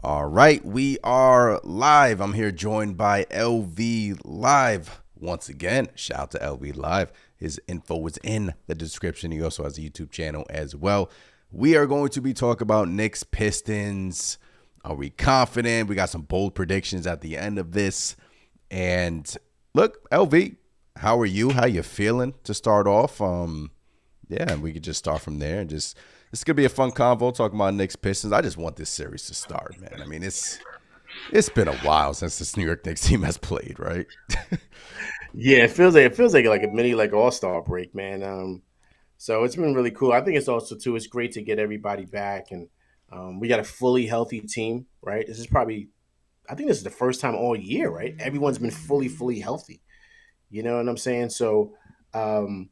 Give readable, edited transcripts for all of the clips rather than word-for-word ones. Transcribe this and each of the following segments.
All right, we are live. I'm here joined by LV Live once again. Shout out to LV Live. His info is in the description. He also has a YouTube channel as well. We are going to be talking about Knicks Pistons. Are we confident? We got some bold predictions at the end of this. And look, LV, how are you? How you feeling to start off? Yeah, we could just start from there and just it's gonna be a fun convo talking about Knicks Pistons. I just want this series to start, man. I mean, it's been a while since this New York Knicks team has played, right? Yeah, it feels like a mini All-Star break, man. So it's been really cool. I think it's also too. It's great to get everybody back, and we got a fully healthy team, right? I think this is the first time all year, right? Everyone's been fully healthy. You know what I'm saying? So um,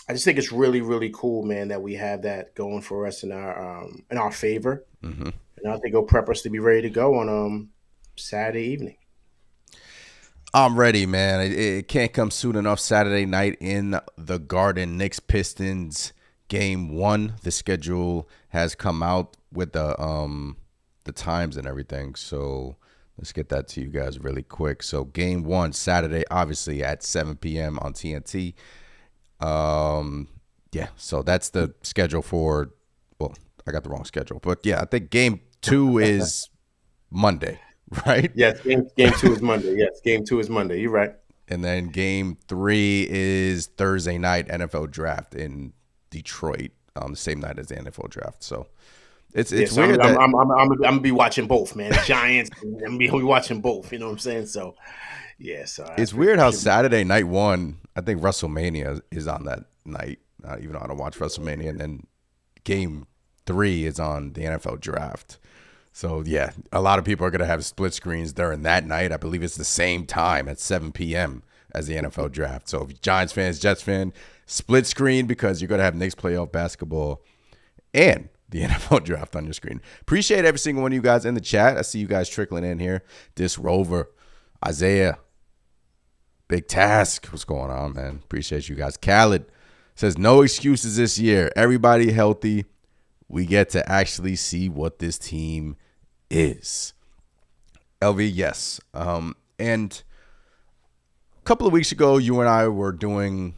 I just think it's really cool, man, that we have that going for us in our favor, hmm and I think it'll prep us to be ready to go on Saturday evening. I'm ready, man. It can't come soon enough. Saturday night in the Garden, Knicks Pistons game one. The schedule has come out with the times and everything. So let's get that to you guys really quick. So game one Saturday, obviously at 7 p.m. on TNT. Um, yeah, so that's the schedule for. Well, I got the wrong schedule, but yeah, I think game two is Monday, right? Yes, game two is Monday. Yes, game two is Monday. You're right. And then game three is Thursday night NFL draft in Detroit, the same night as the NFL draft. So Yeah, it's so I'm weird I'm that I'm gonna be watching both, man. Giants. I'm gonna be watching both. You know what I'm saying? So yeah, so I it's weird how should be. Saturday night one, I think WrestleMania is on that night. Even though I don't watch WrestleMania, and then game three is on the NFL draft. So yeah, a lot of people are gonna have split screens during that night. I believe it's the same time at 7 p.m. as the NFL draft. So if you're Giants fans, Jets fan, split screen because you're gonna have Knicks playoff basketball and the NFL draft on your screen. Appreciate every single one of you guys in the chat. I see you guys trickling in here. This Rover, Isaiah, Big Task. What's going on, man? Appreciate you guys. Khaled says no excuses this year. Everybody healthy. We get to actually see what this team is. LV, yes. And a couple of weeks ago, you and I were doing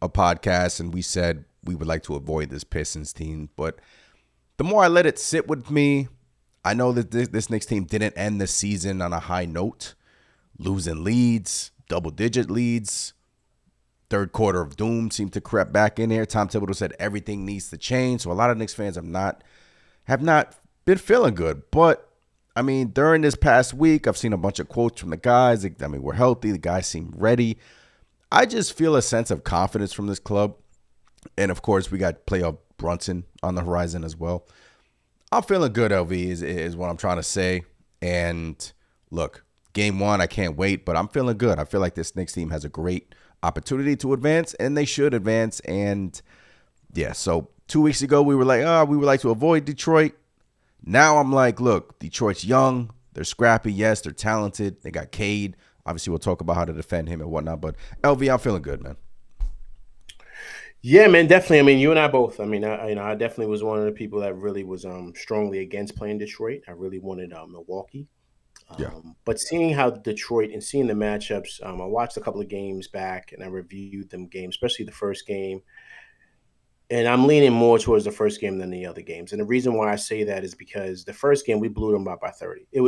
a podcast, and we said we would like to avoid this Pistons team. But the more I let it sit with me, I know that this Knicks team didn't end the season on a high note, losing leads, double-digit leads. Third quarter of doom seemed to creep back in here. Tom Thibodeau said everything needs to change. So a lot of Knicks fans have not been feeling good. But I mean, during this past week, I've seen a bunch of quotes from the guys. I mean, we're healthy. The guys seem ready. I just feel a sense of confidence from this club. And of course, we got playoff Brunson on the horizon as well. I'm feeling good, LV, is what I'm trying to say. And look, game one, I can't wait, but I'm feeling good. I feel like this Knicks team has a great opportunity to advance, and they should advance. And yeah, so 2 weeks ago, we were like, we would like to avoid Detroit. Now I'm like, look, Detroit's young. They're scrappy. Yes, they're talented. They got Cade. Obviously, we'll talk about how to defend him and whatnot. But LV, I'm feeling good, man. Yeah, man, definitely. I mean, you and I both. I mean, I definitely was one of the people that really was strongly against playing Detroit. I really wanted Milwaukee. Yeah. But seeing how Detroit and seeing the matchups, I watched a couple of games back and I reviewed them games, especially the first game. And I'm leaning more towards the first game than the other games. And the reason why I say that is because the first game we blew them up by 30. It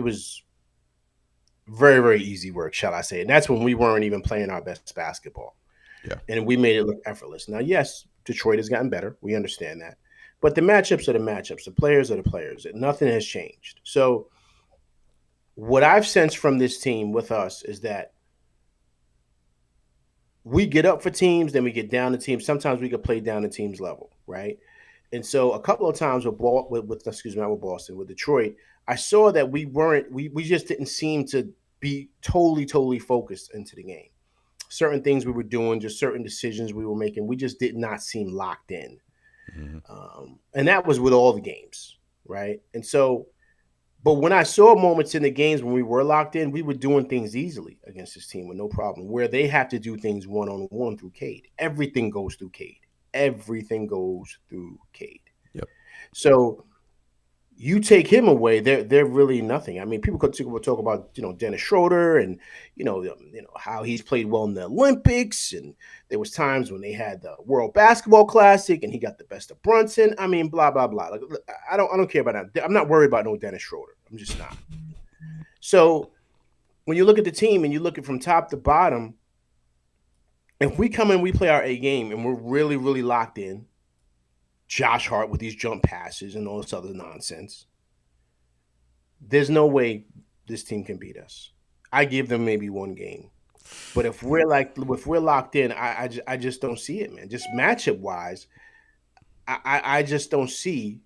was very easy work, shall I say? And that's when we weren't even playing our best basketball, Yeah. and we made it look effortless. Now, yes, Detroit has gotten better. We understand that, but the matchups are the matchups. The players are the players. Nothing has changed. So, what I've sensed from this team with us is that we get up for teams, then we get down to teams. Sometimes we could play down to teams level, right? And so a couple of times with excuse me, not with Boston, with Detroit, I saw that we just didn't seem to be totally focused into the game. Certain things we were doing, just certain decisions we were making, we just did not seem locked in. Mm-hmm. And that was with all the games, right? And so but when I saw moments in the games when we were locked in, we were doing things easily against this team with no problem. Where they have to do things one on one through Cade. Everything goes through Cade. Everything goes through Cade. Yep. So you take him away, they're really nothing. I mean, people could talk about Dennis Schroeder and how he's played well in the Olympics, and there was times when they had the World Basketball Classic and he got the best of Brunson. I mean, blah blah blah. Like, I don't care about that. I'm not worried about no Dennis Schroeder. I'm just not. So when you look at the team and you look at from top to bottom, if we come in, we play our A game, and we're really really locked in. Josh Hart with these jump passes and all this other nonsense. There's no way this team can beat us. I give them maybe one game, but if we're locked in, I just don't see it, man. Just matchup wise, I just don't see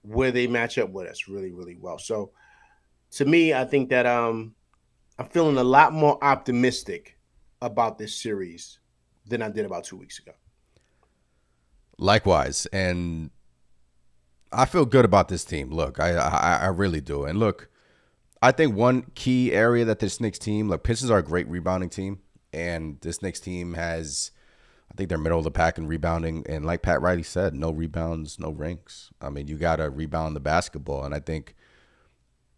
where they match up with us really really well. So to me, I think that I'm feeling a lot more optimistic about this series than I did about 2 weeks ago. Likewise, and I feel good about this team. Look, I really do. And look, I think one key area that this Knicks team, look, Pistons are a great rebounding team, and this Knicks team has, I think they're middle of the pack in rebounding. And like Pat Riley said, no rebounds, no rings. I mean, you got to rebound the basketball, and I think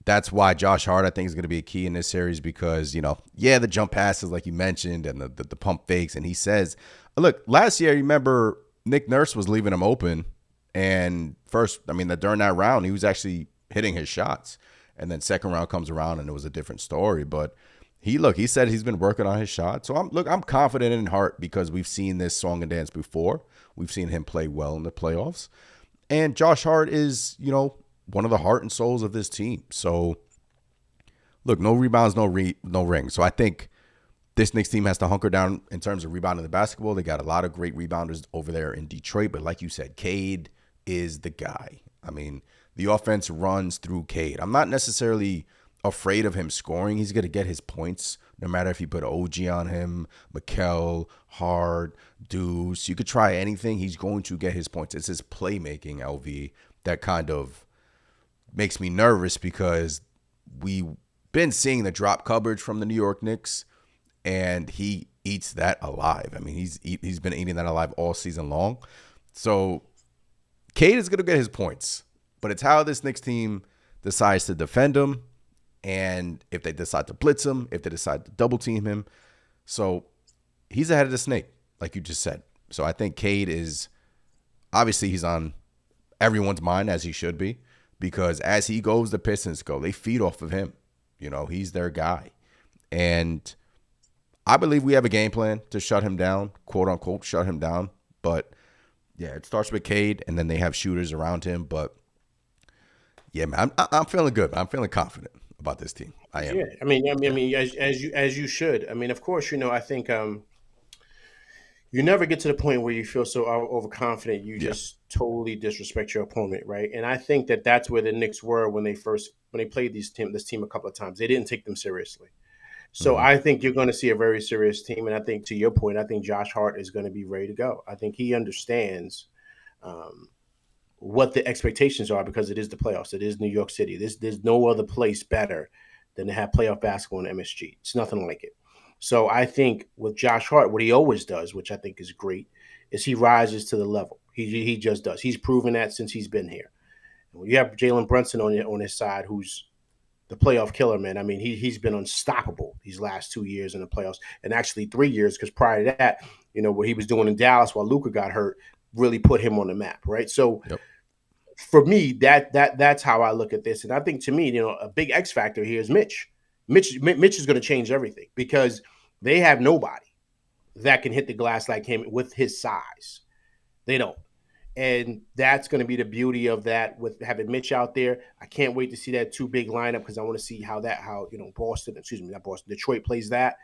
that's why Josh Hart, I think, is going to be a key in this series because, the jump passes like you mentioned and the pump fakes. And he says, look, last year, you remember Nick Nurse was leaving him open. And first, I mean, during that round, he was actually hitting his shots. And then second round comes around and it was a different story. But he said he's been working on his shot. So I'm confident in Hart because we've seen this song and dance before. We've seen him play well in the playoffs. And Josh Hart is, one of the heart and souls of this team. So, look, no rebounds, no rings. So I think this Knicks team has to hunker down in terms of rebounding the basketball. They got a lot of great rebounders over there in Detroit. But like you said, Cade is the guy. I mean, the offense runs through Cade. I'm not necessarily afraid of him scoring. He's going to get his points no matter if you put OG on him, Mikal, Hart, Deuce. You could try anything. He's going to get his points. It's his playmaking, LV, that kind of makes me nervous because we've been seeing the drop coverage from the New York Knicks, and he eats that alive. I mean, he's been eating that alive all season long. So Cade is going to get his points, but it's how this Knicks team decides to defend him, and if they decide to blitz him, if they decide to double team him. So he's ahead of the snake, like you just said. So I think Cade is, obviously he's on everyone's mind, as he should be, because as he goes, the Pistons go. They feed off of him. He's their guy. And I believe we have a game plan to shut him down, quote unquote, shut him down. But yeah, it starts with Cade, and then they have shooters around him. But yeah, man, I'm feeling good. I'm feeling confident about this team. I am. Yeah, I mean, as you should. I mean, of course, I think you never get to the point where you feel so overconfident you Yeah. just totally disrespect your opponent, right? And I think that that's where the Knicks were when they played this team a couple of times. They didn't take them seriously. So Mm-hmm. I think you're going to see a very serious team, and I think to your point, I think Josh Hart is going to be ready to go. I think he understands um, what the expectations are because it is the playoffs. It is New York City. There's no other place better than to have playoff basketball in MSG. It's nothing like it. So I think with Josh Hart, what he always does, which I think is great, is he rises to the level. He just does. He's proven that since he's been here. And when you have Jalen Brunson on his side, who's the playoff killer, man. I mean, he's been unstoppable these last 2 years in the playoffs, and actually 3 years because prior to that, what he was doing in Dallas while Luka got hurt really put him on the map, right? So Yep. for me, that's how I look at this, and I think to me, a big X factor here is Mitch. Mitch is going to change everything because they have nobody that can hit the glass like him with his size. They don't. And that's going to be the beauty of that with having Mitch out there. I can't wait to see that two big lineup because I want to see how Detroit plays that,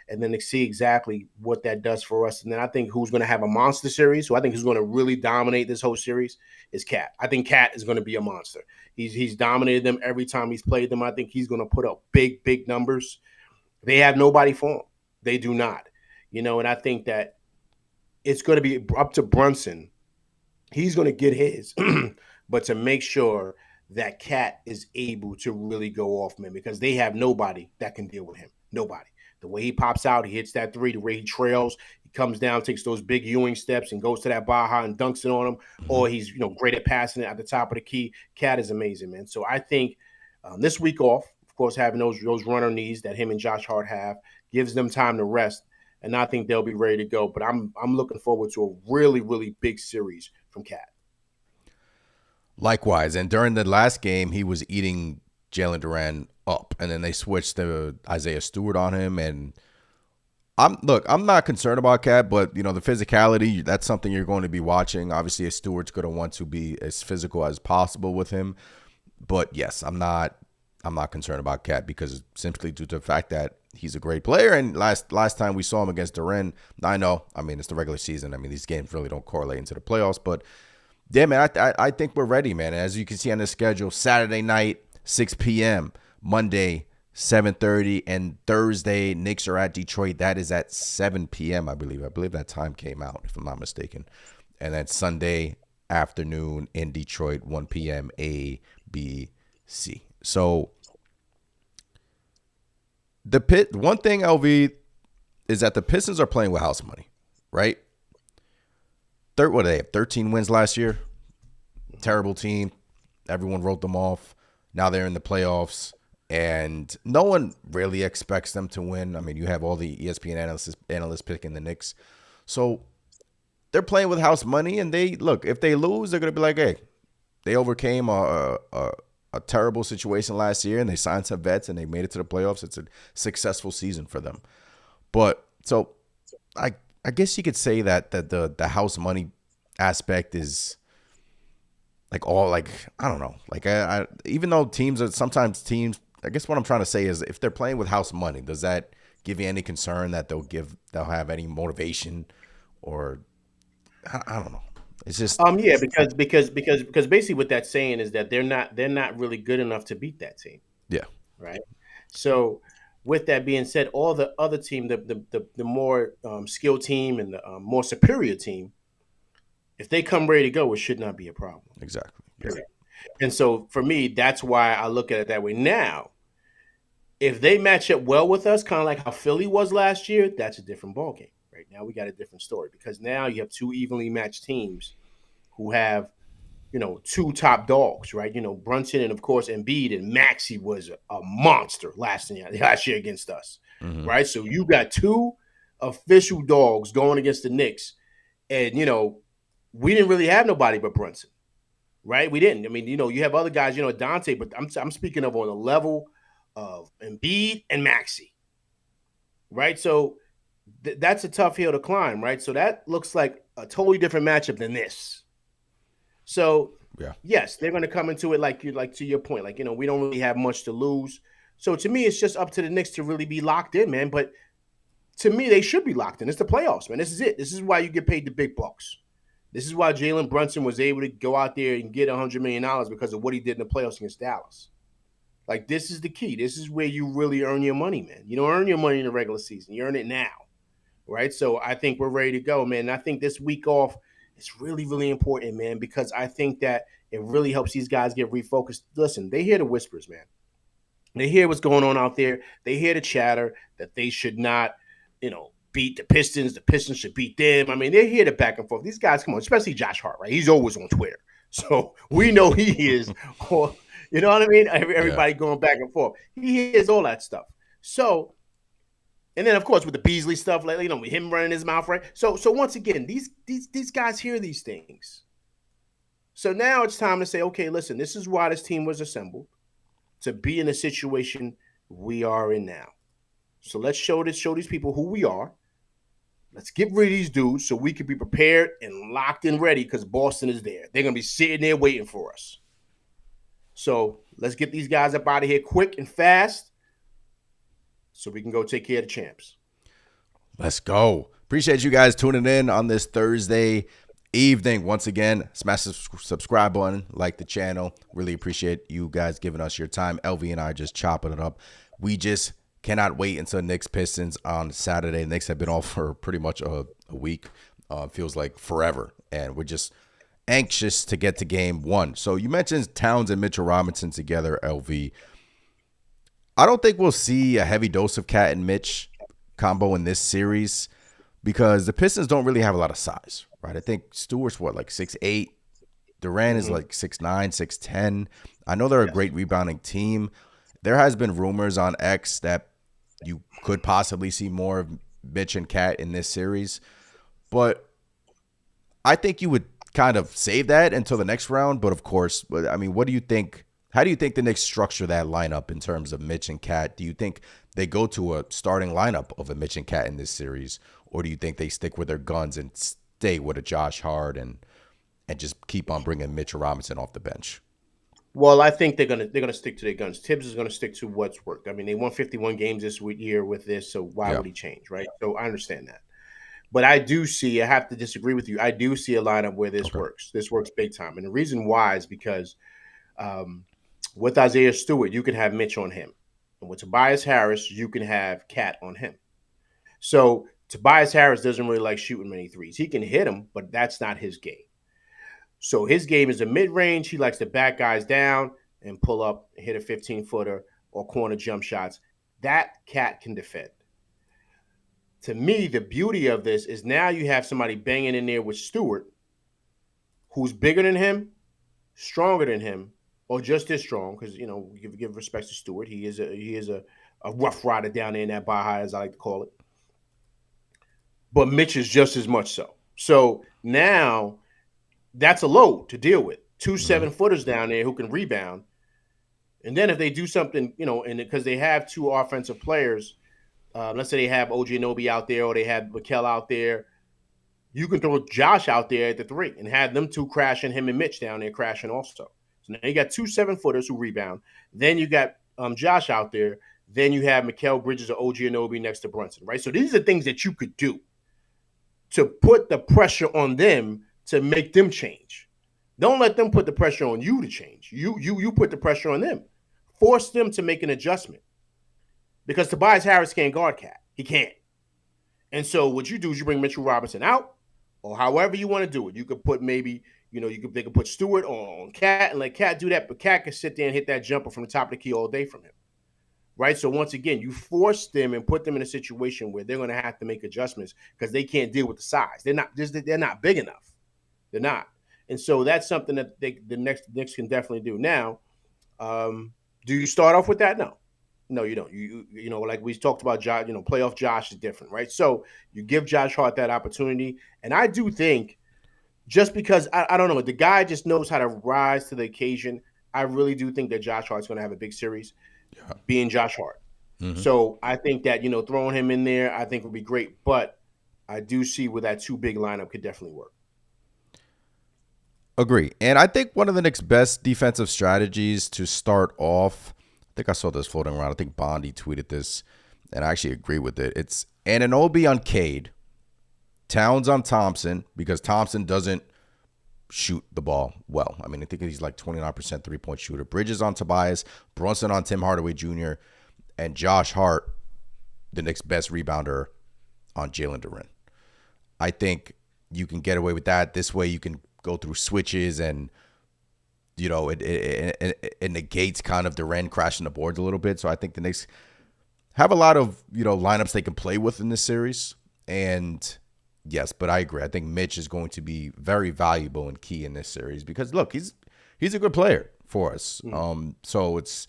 and then to see exactly what that does for us. And then I think who's going to have a monster series, who I think is going to really dominate this whole series, is Cat. I think Cat is going to be a monster. He's dominated them every time he's played them. I think he's going to put up big numbers. They have nobody for him. They do not. And I think that it's going to be up to Brunson. He's going to get his, but to make sure that Cat is able to really go off, man, because they have nobody that can deal with him. Nobody. The way he pops out, he hits that three, the way he trails, comes down, takes those big Ewing steps, and goes to that Baja and dunks it on him, or he's great at passing it at the top of the key. Cat is amazing, man. So I think this week off, of course, having those runner knees that him and Josh Hart have gives them time to rest, and I think they'll be ready to go. But I'm looking forward to a really, really big series from Cat. Likewise, and during the last game, he was eating Jalen Duren up, and then they switched to Isaiah Stewart on him. And I'm not concerned about Cat, but the physicality, that's something you're going to be watching. Obviously, Stewart's going to want to be as physical as possible with him. But yes, I'm not concerned about Cat because simply due to the fact that he's a great player. And last time we saw him against Duren, I know, it's the regular season. These games really don't correlate into the playoffs, but yeah, man, I think we're ready, man. As you can see on the schedule, Saturday night, 6 p.m., Monday, 7:30, and Thursday, Knicks are at Detroit. That is at 7 p.m., I believe. I believe that time came out, if I'm not mistaken. And then Sunday afternoon in Detroit, 1 p.m., A, B, C. So one thing, LV, is that the Pistons are playing with house money, right? What do they have? 13 wins last year. Terrible team. Everyone wrote them off. Now they're in the playoffs, and no one really expects them to win. You have all the ESPN analysts picking the Knicks. So they're playing with house money, and if they lose, they're going to be like, hey, they overcame a terrible situation last year, and they signed some vets, and they made it to the playoffs. It's a successful season for them. But so I guess you could say that the house money aspect is I don't know. Even though sometimes teams, I guess what I'm trying to say is if they're playing with house money, does that give you any concern that they'll have any motivation, or I don't know. It's just yeah, because basically what that's saying is that they're not really good enough to beat that team. Yeah. Right. So with that being said, all the other team, the more skilled team and the more superior team, if they come ready to go, it should not be a problem. Exactly. Yeah. And so for me, that's why I look at it that way. Now, if they match up well with us, kind of like how Philly was last year, that's a different ballgame. Right now, we got a different story because now you have two evenly matched teams who have, two top dogs, right? Brunson and, of course, Embiid, and Maxey was a monster last year against us, right? So you got two official dogs going against the Knicks, and, we didn't really have nobody but Brunson, right? We didn't. You have other guys, Dante, but I'm speaking of on the level of Embiid and Maxey, right? So that's a tough hill to climb, right? So that looks like a totally different matchup than this. So, yes, they're going to come into it like to your point, we don't really have much to lose. So to me, it's just up to the Knicks to really be locked in, man. But to me, they should be locked in. It's the playoffs, man. This is it. This is why you get paid the big bucks. This is why Jalen Brunson was able to go out there and get $100 million because of what he did in the playoffs against Dallas. This is the key. This is where you really earn your money, man. You don't earn your money in the regular season. You earn it now, right? So I think we're ready to go, man. And I think this week off is really, really important, man, because I think that it really helps these guys get refocused. Listen, they hear the whispers, man. They hear what's going on out there. They hear the chatter that they should not, beat the Pistons. The Pistons should beat them. They hear the back and forth. These guys, come on, especially Josh Hart, right? He's always on Twitter. So we know he is, you know what I mean? Everybody going back and forth. He hears all that stuff. So, and then, of course, with the Beasley stuff, him running his mouth, right? So once again, these guys hear these things. So now it's time to say, okay, listen, this is why this team was assembled, to be in the situation we are in now. So let's show these people who we are. Let's get rid of these dudes so we can be prepared and locked and ready because Boston is there. They're going to be sitting there waiting for us. So let's get these guys up out of here quick and fast so we can go take care of the champs. Let's go. Appreciate you guys tuning in on this Thursday evening. Once again, smash the subscribe button, like the channel. Really appreciate you guys giving us your time. LV and I just chopping it up. We just cannot wait until Knicks Pistons on Saturday. The Knicks have been off for pretty much a week. Feels like forever. And we're just anxious to get to game one. So you mentioned Towns and Mitchell Robinson together, LV. I don't think we'll see a heavy dose of Cat and Mitch combo in this series. because the Pistons don't really have a lot of size, right? I think Stewart's what, like 6'8". Durant is Mm-hmm. like 6'9", 6'10". I know they're a Yes. great rebounding team. There has been rumors on X that you could possibly see more of Mitch and Cat in this series, but I think you would kind of save that until the next round. But of course, I mean, what do you think? How do you think the Knicks structure that lineup in terms of Mitch and Cat? Do you think they go to a starting lineup of a Mitch and Cat in this series, or do you think they stick with their guns and stay with a Josh Hart and just keep on bringing Mitchell Robinson off the bench? Well, I think they're gonna stick to their guns. Tibbs is gonna stick to what's worked. I mean, they won 51 games this year with this, so why Yeah. would he change, right? So I understand that. But I do see, I have to disagree with you. I do see a lineup where this Okay. works. This works big time. And the reason why is because um, with Isaiah Stewart, you can have Mitch on him. And with Tobias Harris, you can have Cat on him. So Tobias Harris doesn't really like shooting many threes. He can hit them, but that's not his game. So his game is a mid range. He likes to back guys down and pull up, hit a 15-footer or corner jump shots. That Cat can defend. To me, the beauty of this is now you have somebody banging in there with Stewart, who's bigger than him, stronger than him, or just as strong. Because give respect to Stewart, he is a rough rider down there in that Baja, as I like to call it. But Mitch is just as much so. So now that's a load to deal with. Two Mm-hmm. 7-footers down there who can rebound. And then if they do something, and because they have two offensive players, let's say they have OG Anunoby out there or they have Mikal out there, you can throw Josh out there at the three and have them two crashing, him and Mitch down there crashing also. So now you got two 7-footers who rebound. Then you got Josh out there. Then you have Mikal Bridges or OG Anunoby next to Brunson, right? So these are things that you could do to put the pressure on them to make them change. Don't let them put the pressure on you to change. You put the pressure on them. Force them to make an adjustment. Because Tobias Harris can't guard Cat. He can't. And so what you do is you bring Mitchell Robinson out, or however you want to do it. You could put maybe, they could put Stewart on Cat and let Cat do that, but Cat can sit there and hit that jumper from the top of the key all day from him. Right? So once again, you force them and put them in a situation where they're going to have to make adjustments because they can't deal with the size. They're not big enough. They're not. And so that's something that the Knicks can definitely do. Now, do you start off with that? No, you don't. Like we talked about, Josh. Playoff Josh is different, right? So you give Josh Hart that opportunity, and I do think just because I don't know, the guy just knows how to rise to the occasion. I really do think that Josh Hart's going to have a big series, Yeah. being Josh Hart. Mm-hmm. So I think that throwing him in there, I think would be great. But I do see where that two big lineup could definitely work. Agree. And I think one of the Knicks' best defensive strategies to start off, I think I saw this floating around. I think Bondi tweeted this, and I actually agree with it. It's Anunoby on Cade, Towns on Thompson, because Thompson doesn't shoot the ball well. I mean, I think he's like 29% three-point shooter. Bridges on Tobias, Brunson on Tim Hardaway Jr., and Josh Hart, the Knicks' best rebounder, on Jalen Duren. I think you can get away with that. This way you can go through switches and, it negates kind of Duren crashing the boards a little bit. So I think the Knicks have a lot of, lineups they can play with in this series. And yes, but I agree. I think Mitch is going to be very valuable and key in this series because, look, he's a good player for us. So it's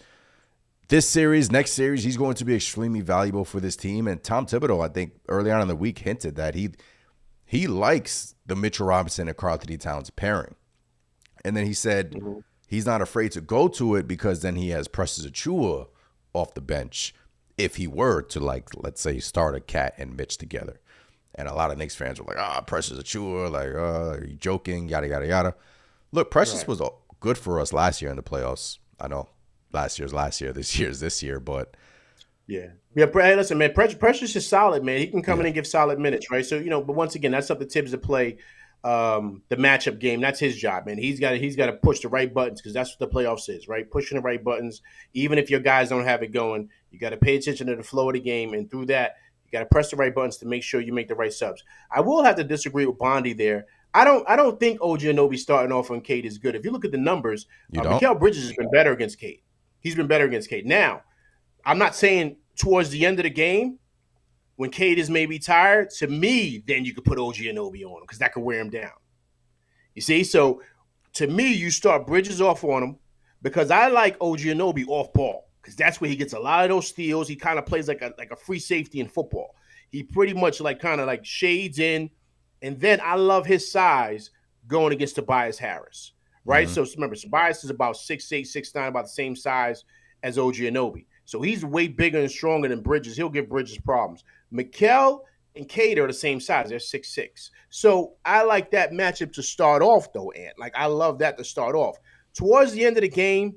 this series, next series, he's going to be extremely valuable for this team. And Tom Thibodeau, I think, early on in the week hinted that he likes the Mitchell Robinson and Karl-Anthony Towns pairing. And then he said he's not afraid to go to it because then he has Precious Achiuwa off the bench if he were to, like, let's say, start a Cat and Mitch together. And a lot of Knicks fans were like, Precious Achiuwa, like, are you joking, yada, yada, yada. Look, Precious was good for us last year in the playoffs. I know last year's last year, this year's this year, but Yeah. Hey, listen, man, Precious is solid, man. He can come in yeah, and give solid minutes, right? So, but once again, that's up to Tibbs to play the matchup game. That's his job, man. He's got to push the right buttons because that's what the playoffs is, right? Pushing the right buttons. Even if your guys don't have it going, you got to pay attention to the flow of the game, and through that, you got to press the right buttons to make sure you make the right subs. I will have to disagree with Bondi there. I don't think OG Anunoby starting off on Cade is good. If you look at the numbers, you don't? Mikal Bridges has been better against Cade. He's been better against Cade. Now, I'm not saying towards the end of the game when Cade is maybe tired, to me, then you could put OG Anunoby on him because that could wear him down. You see? So to me, you start Bridges off on him because I like OG Anunoby off ball because that's where he gets a lot of those steals. He kind of plays like a free safety in football. He pretty much kind of shades in. And then I love his size going against Tobias Harris, right? So remember, Tobias is about 6'8", 6'9", about the same size as OG Anunoby. So he's way bigger and stronger than Bridges. He'll give Bridges problems. Mikal and Cade are the same size. They're 6'6". So I like that matchup to start off, though, Ant. I love that to start off. Towards the end of the game,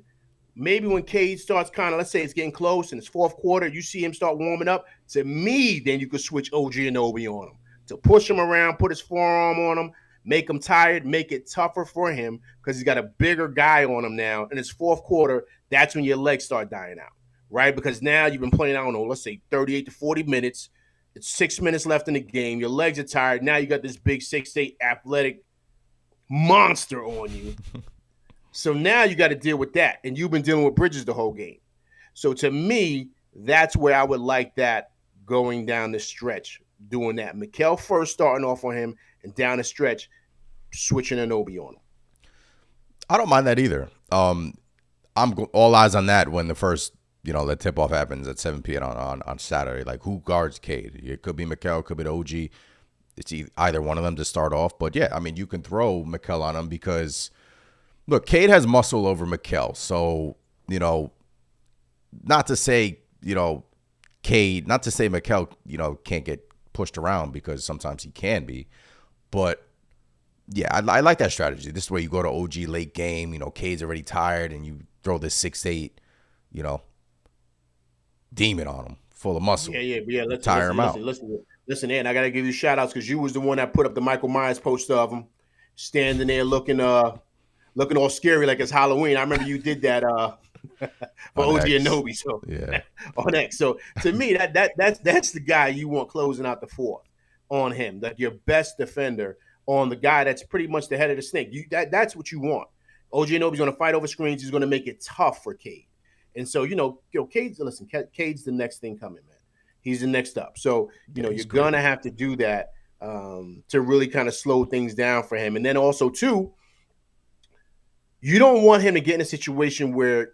maybe when Cade starts let's say it's getting close and it's fourth quarter, you see him start warming up. To me, then you could switch OG Anunoby on him to push him around, put his forearm on him, make him tired, make it tougher for him because he's got a bigger guy on him now. And it's fourth quarter, that's when your legs start dying out, right? Because now you've been playing, I don't know, let's say 38 to 40 minutes. It's 6 minutes left in the game. Your legs are tired. Now you got this big 6'8" athletic monster on you. So now you got to deal with that. And you've been dealing with Bridges the whole game. So to me, that's where I would like that going down the stretch, doing that. Mikal first starting off on him, and down the stretch, switching Anunoby on him. I don't mind that either. I'm all eyes on that when the first, the tip-off happens at 7 p.m. on Saturday. Who guards Cade? It could be Mikal, could be OG. It's either one of them to start off. But, yeah, you can throw Mikal on him because, look, Cade has muscle over Mikal. So, not to say, Cade, not to say Mikal, can't get pushed around because sometimes he can be. But, yeah, I like that strategy. This is where you go to OG late game. Cade's already tired, and you throw this 6'8", demon on him, full of muscle. Yeah. Let's tire him out. Listen, Ant, I got to give you shout outs because you was the one that put up the Michael Myers poster of him standing there looking all scary like it's Halloween. I remember you did that for OG Anunoby. So yeah, on X. So to me, that's the guy you want closing out the fourth on him. Like your best defender on the guy that's pretty much the head of the snake. That's what you want. OG Anunoby's going to fight over screens. He's going to make it tough for Cade. And so, Cade's the next thing coming, man. He's the next up. So, you're going to have to do that to really kind of slow things down for him. And then also, too, you don't want him to get in a situation where,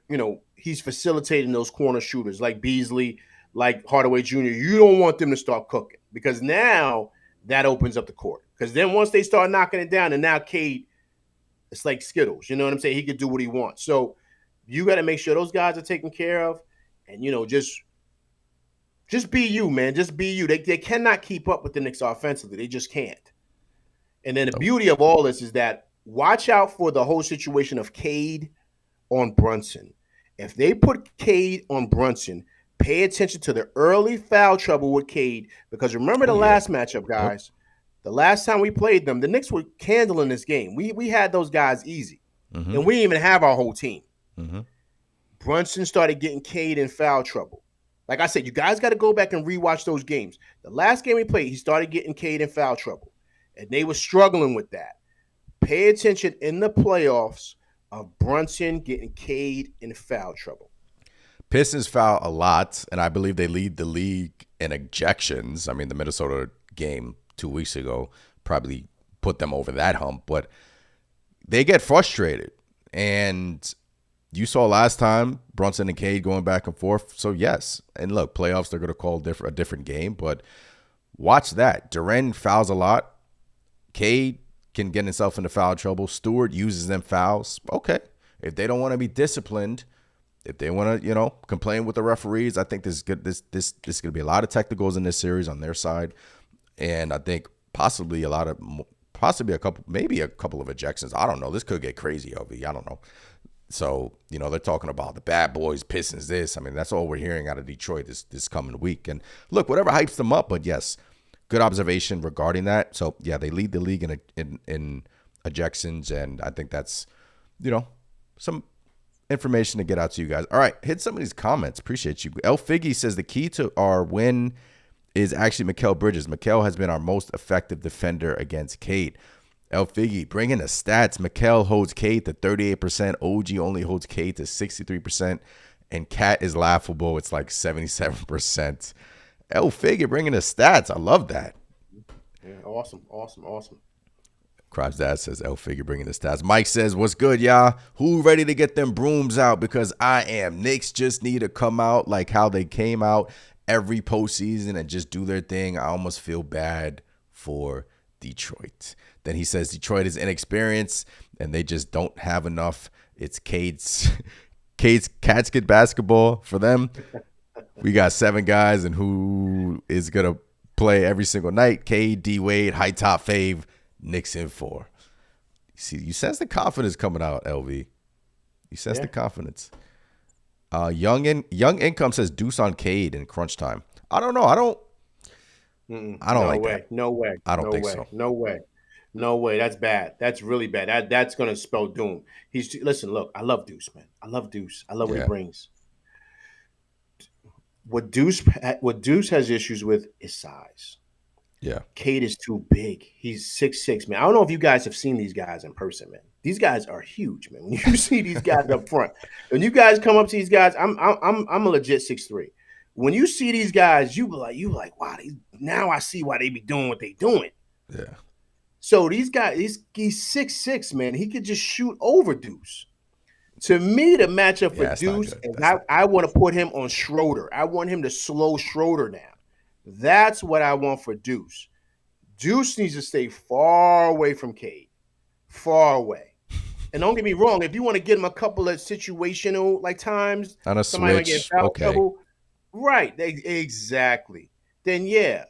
he's facilitating those corner shooters like Beasley, like Hardaway Jr. You don't want them to start cooking because now that opens up the court. Because then once they start knocking it down, and now Cade, it's like Skittles. You know what I'm saying? He could do what he wants. So you got to make sure those guys are taken care of, and just be you, man. Just be you. They cannot keep up with the Knicks offensively. They just can't. And then the beauty of all this is that watch out for the whole situation of Cade on Brunson. If they put Cade on Brunson, pay attention to the early foul trouble with Cade because remember the last matchup, guys. The last time we played them, the Knicks were handling this game. We had those guys easy, and we didn't even have our whole team. Brunson started getting Cade in foul trouble. Like I said, you guys got to go back and rewatch those games. The last game we played, he started getting Cade in foul trouble, and they were struggling with that. Pay attention in the playoffs of Brunson getting Cade in foul trouble. Pistons foul a lot, and I believe they lead the league in ejections. The Minnesota game 2 weeks ago probably put them over that hump, but they get frustrated. And you saw last time Brunson and Cade going back and forth. So yes, and look, playoffs, they're going to call a different game, but watch that. Duren fouls a lot. Cade can get himself into foul trouble. Stewart uses them fouls. Okay, if they don't want to be disciplined, if they want to, complain with the referees, I think this is good. This is going to be a lot of technicals in this series on their side. And I think possibly a couple of ejections. I don't know. This could get crazy, LV. I don't know. So, they're talking about the bad boys, Pistons, this. That's all we're hearing out of Detroit this coming week. And look, whatever hypes them up. But yes, good observation regarding that. So, yeah, they lead the league in ejections. And I think that's, some information to get out to you guys. All right, hit some of these comments. Appreciate you. El Figgy says the key to our win is actually Mikal Bridges. Mikal has been our most effective defender against Cade. El Figgy, bring in the stats. Mikal holds Cade to 38%. OG only holds Cade to 63%. And Cat is laughable. It's like 77%. L Figure bringing the stats. I love that. Yeah, awesome, awesome, awesome. Crab's dad says L Figure bringing the stats. Mike says, what's good, y'all? Who ready to get them brooms out? Because I am. Knicks just need to come out like how they came out every postseason and just do their thing. I almost feel bad for Detroit. Then he says Detroit is inexperienced and they just don't have enough. It's Cade's casket basketball for them. We got 7 guys, and who is going to play every single night? Cade, D Wade, high top fave. Knicks in 4. See, you sense the confidence coming out, LV. You sense the confidence. Young Income says Deuce on Cade in crunch time. I don't know. I don't like that. No way. I don't think so. No way. No way. That's bad. That's really bad. That's gonna spell doom. Listen. Look, I love Deuce, man. I love Deuce. I love what he brings. What Deuce has issues with is size. Yeah. Cade is too big. He's 6'6", man. I don't know if you guys have seen these guys in person, man. These guys are huge, man. When you see these guys up front, when you guys come up to these guys, I'm a legit 6'3". When you see these guys, you like, wow, now I see why they be doing what they doing. Yeah. So these guys, he's 6'6", man. He could just shoot over Deuce. To me, the matchup for Deuce is I want to put him on Schroeder. I want him to slow Schroeder down. That's what I want for Deuce. Deuce needs to stay far away from Cade. Far away. And don't get me wrong, if you want to get him a couple of situational times, on a switch, get foul trouble, right, exactly. Then yeah.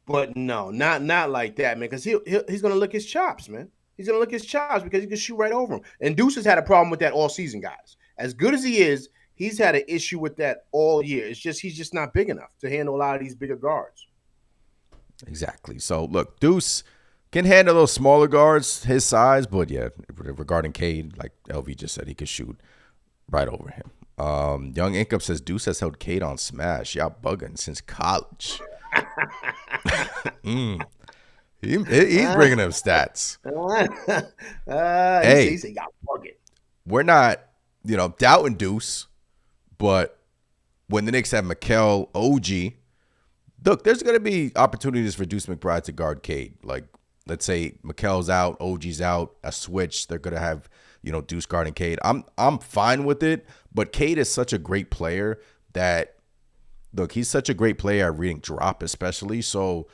But no, not like that, man, because he's going to lick his chops, man. He's going to lick his chops because he can shoot right over him. And Deuce has had a problem with that all season, guys. As good as he is, he's had an issue with that all year. It's just he's just not big enough to handle a lot of these bigger guards. Exactly. So, look, Deuce can handle those smaller guards, his size, but yeah, regarding Cade, like LV just said, he could shoot right over him. Young Income says Deuce has held Cade on smash. Y'all bugging since college. He's bringing them stats. Hey, he got bugging. We're not, doubting Deuce, but when the Knicks have Mikal, OG, look, there's going to be opportunities for Deuce McBride to guard Cade. Like, let's say Mikal's out, OG's out, a switch. They're going to have, Deuce guarding Cade. I'm fine with it, but Cade is such a great player that, look, he's such a great player at reading drop especially. So,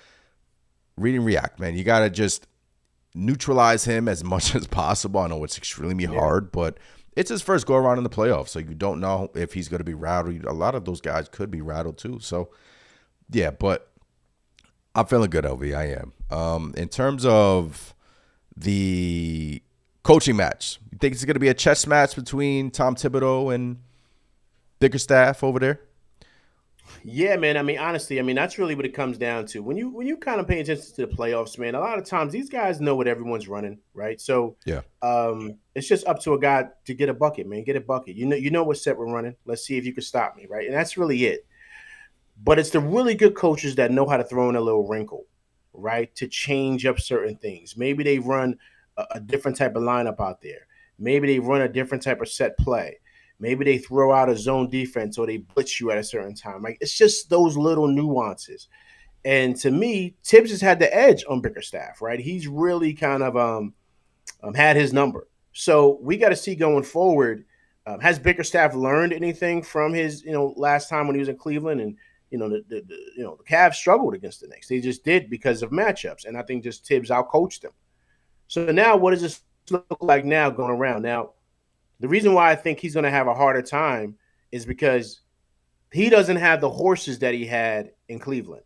read and react, man. You got to just neutralize him as much as possible. I know it's extremely hard, but it's his first go-around in the playoffs, so you don't know if he's going to be rattled. A lot of those guys could be rattled too. So, yeah, but I'm feeling good, LV. I am. In terms of the coaching match, you think it's going to be a chess match between Tom Thibodeau and Bickerstaff over there? Yeah, man. I mean, honestly, that's really what it comes down to. When you kind of pay attention to the playoffs, man, a lot of times these guys know what everyone's running, right? So yeah, it's just up to a guy to get a bucket, man. Get a bucket. You know what set we're running. Let's see if you can stop me, right? And that's really it. But it's the really good coaches that know how to throw in a little wrinkle, right? To change up certain things. Maybe they run a different type of lineup out there. Maybe they run a different type of set play. Maybe they throw out a zone defense or they blitz you at a certain time. Like, it's just those little nuances. And to me, Tibbs has had the edge on Bickerstaff, right? He's really kind of had his number. So we got to see going forward. Has Bickerstaff learned anything from his, last time when he was in Cleveland? And the Cavs struggled against the Knicks. They just did because of matchups, and I think just Tibbs outcoached them. So now, what does this look like now going around? Now, the reason why I think he's going to have a harder time is because he doesn't have the horses that he had in Cleveland.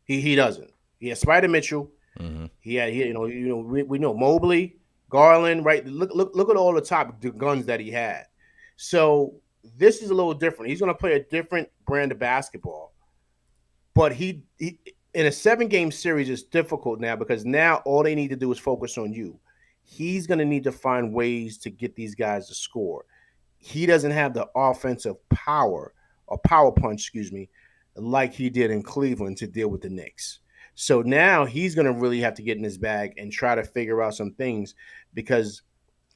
He doesn't. He has Spider Mitchell. Mm-hmm. We know Mobley, Garland. Right? Look at all the top guns that he had. So this is a little different. He's going to play a different brand of basketball. But he in a 7-game series is difficult now because now all they need to do is focus on you. He's going to need to find ways to get these guys to score. He doesn't have the offensive power or power punch, like he did in Cleveland to deal with the Knicks. So now he's going to really have to get in his bag and try to figure out some things because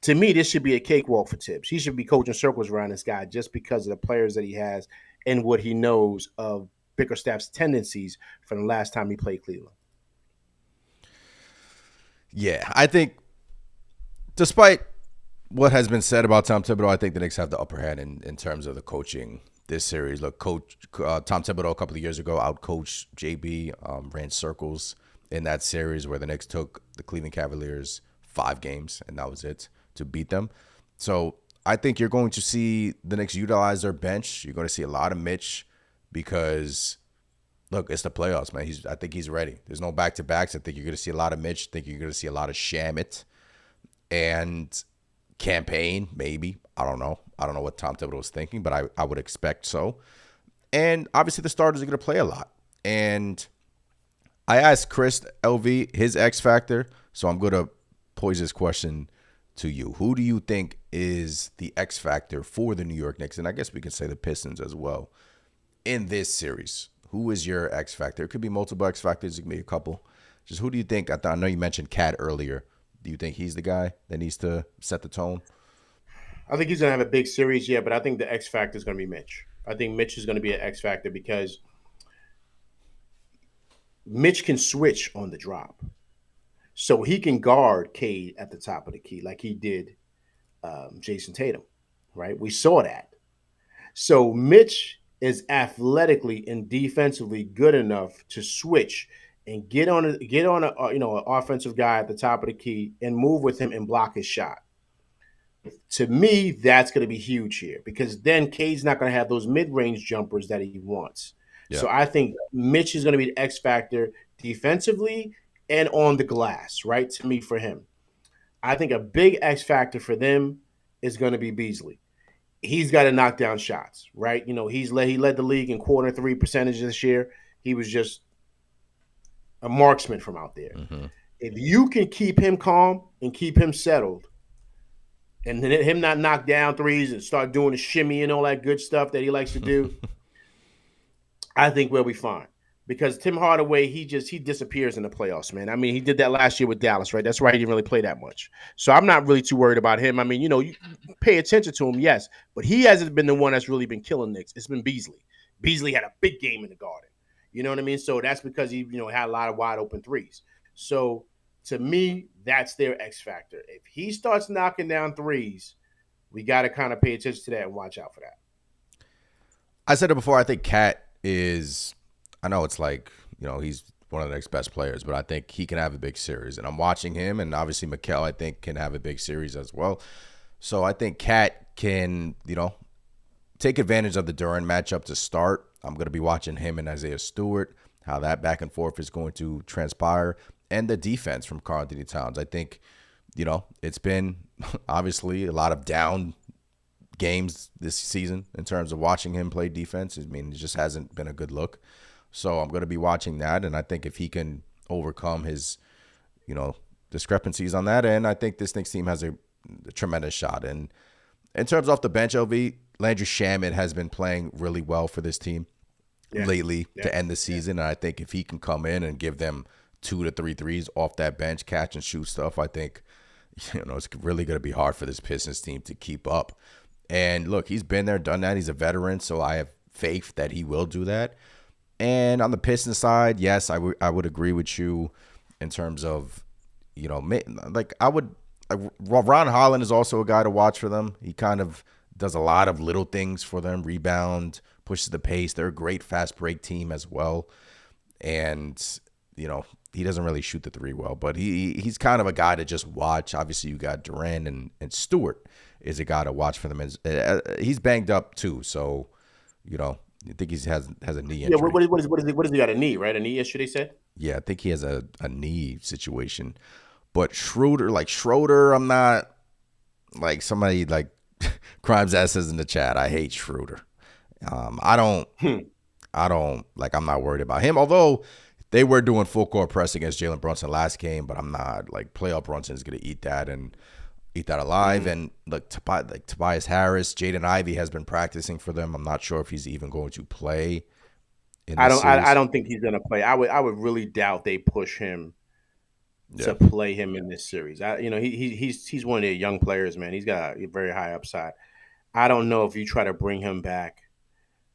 to me, this should be a cakewalk for Tibbs. He should be coaching circles around this guy just because of the players that he has and what he knows of Bickerstaff's tendencies from the last time he played Cleveland. Yeah, I think despite what has been said about Tom Thibodeau, I think the Knicks have the upper hand in terms of the coaching this series. Look, Tom Thibodeau a couple of years ago outcoached JB, ran circles in that series where the Knicks took the Cleveland Cavaliers 5 games, and that was it to beat them. So I think you're going to see the Knicks utilize their bench. You're going to see a lot of Mitch because, look, it's the playoffs, man. I think he's ready. There's no back-to-backs. I think you're going to see a lot of Mitch. I think you're going to see a lot of Shamit and campaign, maybe. I don't know. I don't know what Tom Thibodeau was thinking, but I would expect so. And obviously the starters are going to play a lot. And I asked Chris LV his X factor, so I'm going to pose this question to you. Who do you think is the X factor for the New York Knicks? And I guess we can say the Pistons as well in this series. Who is your X factor? It could be multiple X factors. It could be a couple. Just who do you think? I know you mentioned Cade earlier. Do you think he's the guy that needs to set the tone? I think he's going to have a big series, yeah, but I think the X factor is going to be Mitch. I think Mitch is going to be an X factor because Mitch can switch on the drop. So he can guard Cade at the top of the key like he did Jason Tatum, right? We saw that. So Mitch is athletically and defensively good enough to switch and get on a an offensive guy at the top of the key and move with him and block his shot. To me, that's going to be huge here because then Cade's not going to have those mid-range jumpers that he wants. Yeah. So I think Mitch is going to be the X factor defensively and on the glass, right? To me, for him, I think a big X factor for them is going to be Beasley. He's got to knock down shots, right? He led the league in quarter three percentage this year. He was just a marksman from out there. Mm-hmm. If you can keep him calm and keep him settled, and then him not knock down threes and start doing the shimmy and all that good stuff that he likes to do, I think we'll be fine. Because Tim Hardaway, he disappears in the playoffs, man. I mean, he did that last year with Dallas, right? That's why he didn't really play that much. So I'm not really too worried about him. I mean, you pay attention to him, yes, but he hasn't been the one that's really been killing Knicks. It's been Beasley. Beasley had a big game in the Garden. You know what I mean? So that's because he, had a lot of wide open threes. So to me, that's their X factor. If he starts knocking down threes, we got to kind of pay attention to that and watch out for that. I said it before. I think Cat is. I know it's like he's one of the next best players, but I think he can have a big series. And I'm watching him, and obviously Mikal, I think, can have a big series as well. So I think Cat can take advantage of the Durant matchup to start. I'm going to be watching him and Isaiah Stewart, how that back and forth is going to transpire. And the defense from Karl-Anthony Towns. I think, it's been obviously a lot of down games this season in terms of watching him play defense. I mean, it just hasn't been a good look. So I'm going to be watching that. And I think if he can overcome his, discrepancies on that end, I think this Knicks team has a tremendous shot. And in terms off the bench, LV, Landry Shamet has been playing really well for this team lately to end the season. And I think if he can come in and give them 2 to 3 threes off that bench, catch and shoot stuff, I think, it's really going to be hard for this Pistons team to keep up. And look, he's been there, done that. He's a veteran, so I have faith that he will do that. And on the Pistons side, yes, I would agree with you in terms of, Ron Holland is also a guy to watch for them. He kind of does a lot of little things for them, rebound, pushes the pace. They're a great fast break team as well. And, he doesn't really shoot the three well, but he's kind of a guy to just watch. Obviously, you got Durant and Stewart is a guy to watch for them. He's banged up too, so I think he has a knee injury. Yeah, what does he got? A knee, right? A knee issue, they said? Yeah, I think he has a knee situation. But Schroeder, I'm not like somebody like Crimes Ass says in the chat. I hate Schroeder. I don't I'm not worried about him. Although they were doing full court press against Jalen Brunson last game, but I'm not like playoff Brunson is going to eat that alive. Mm-hmm. And look, Tobias Harris, Jaden Ivey has been practicing for them. I'm not sure if he's even going to play. I don't think he's going to play. I would really doubt they push him to play him in this series. He's one of their young players, man. He's got a very high upside. I don't know if you try to bring him back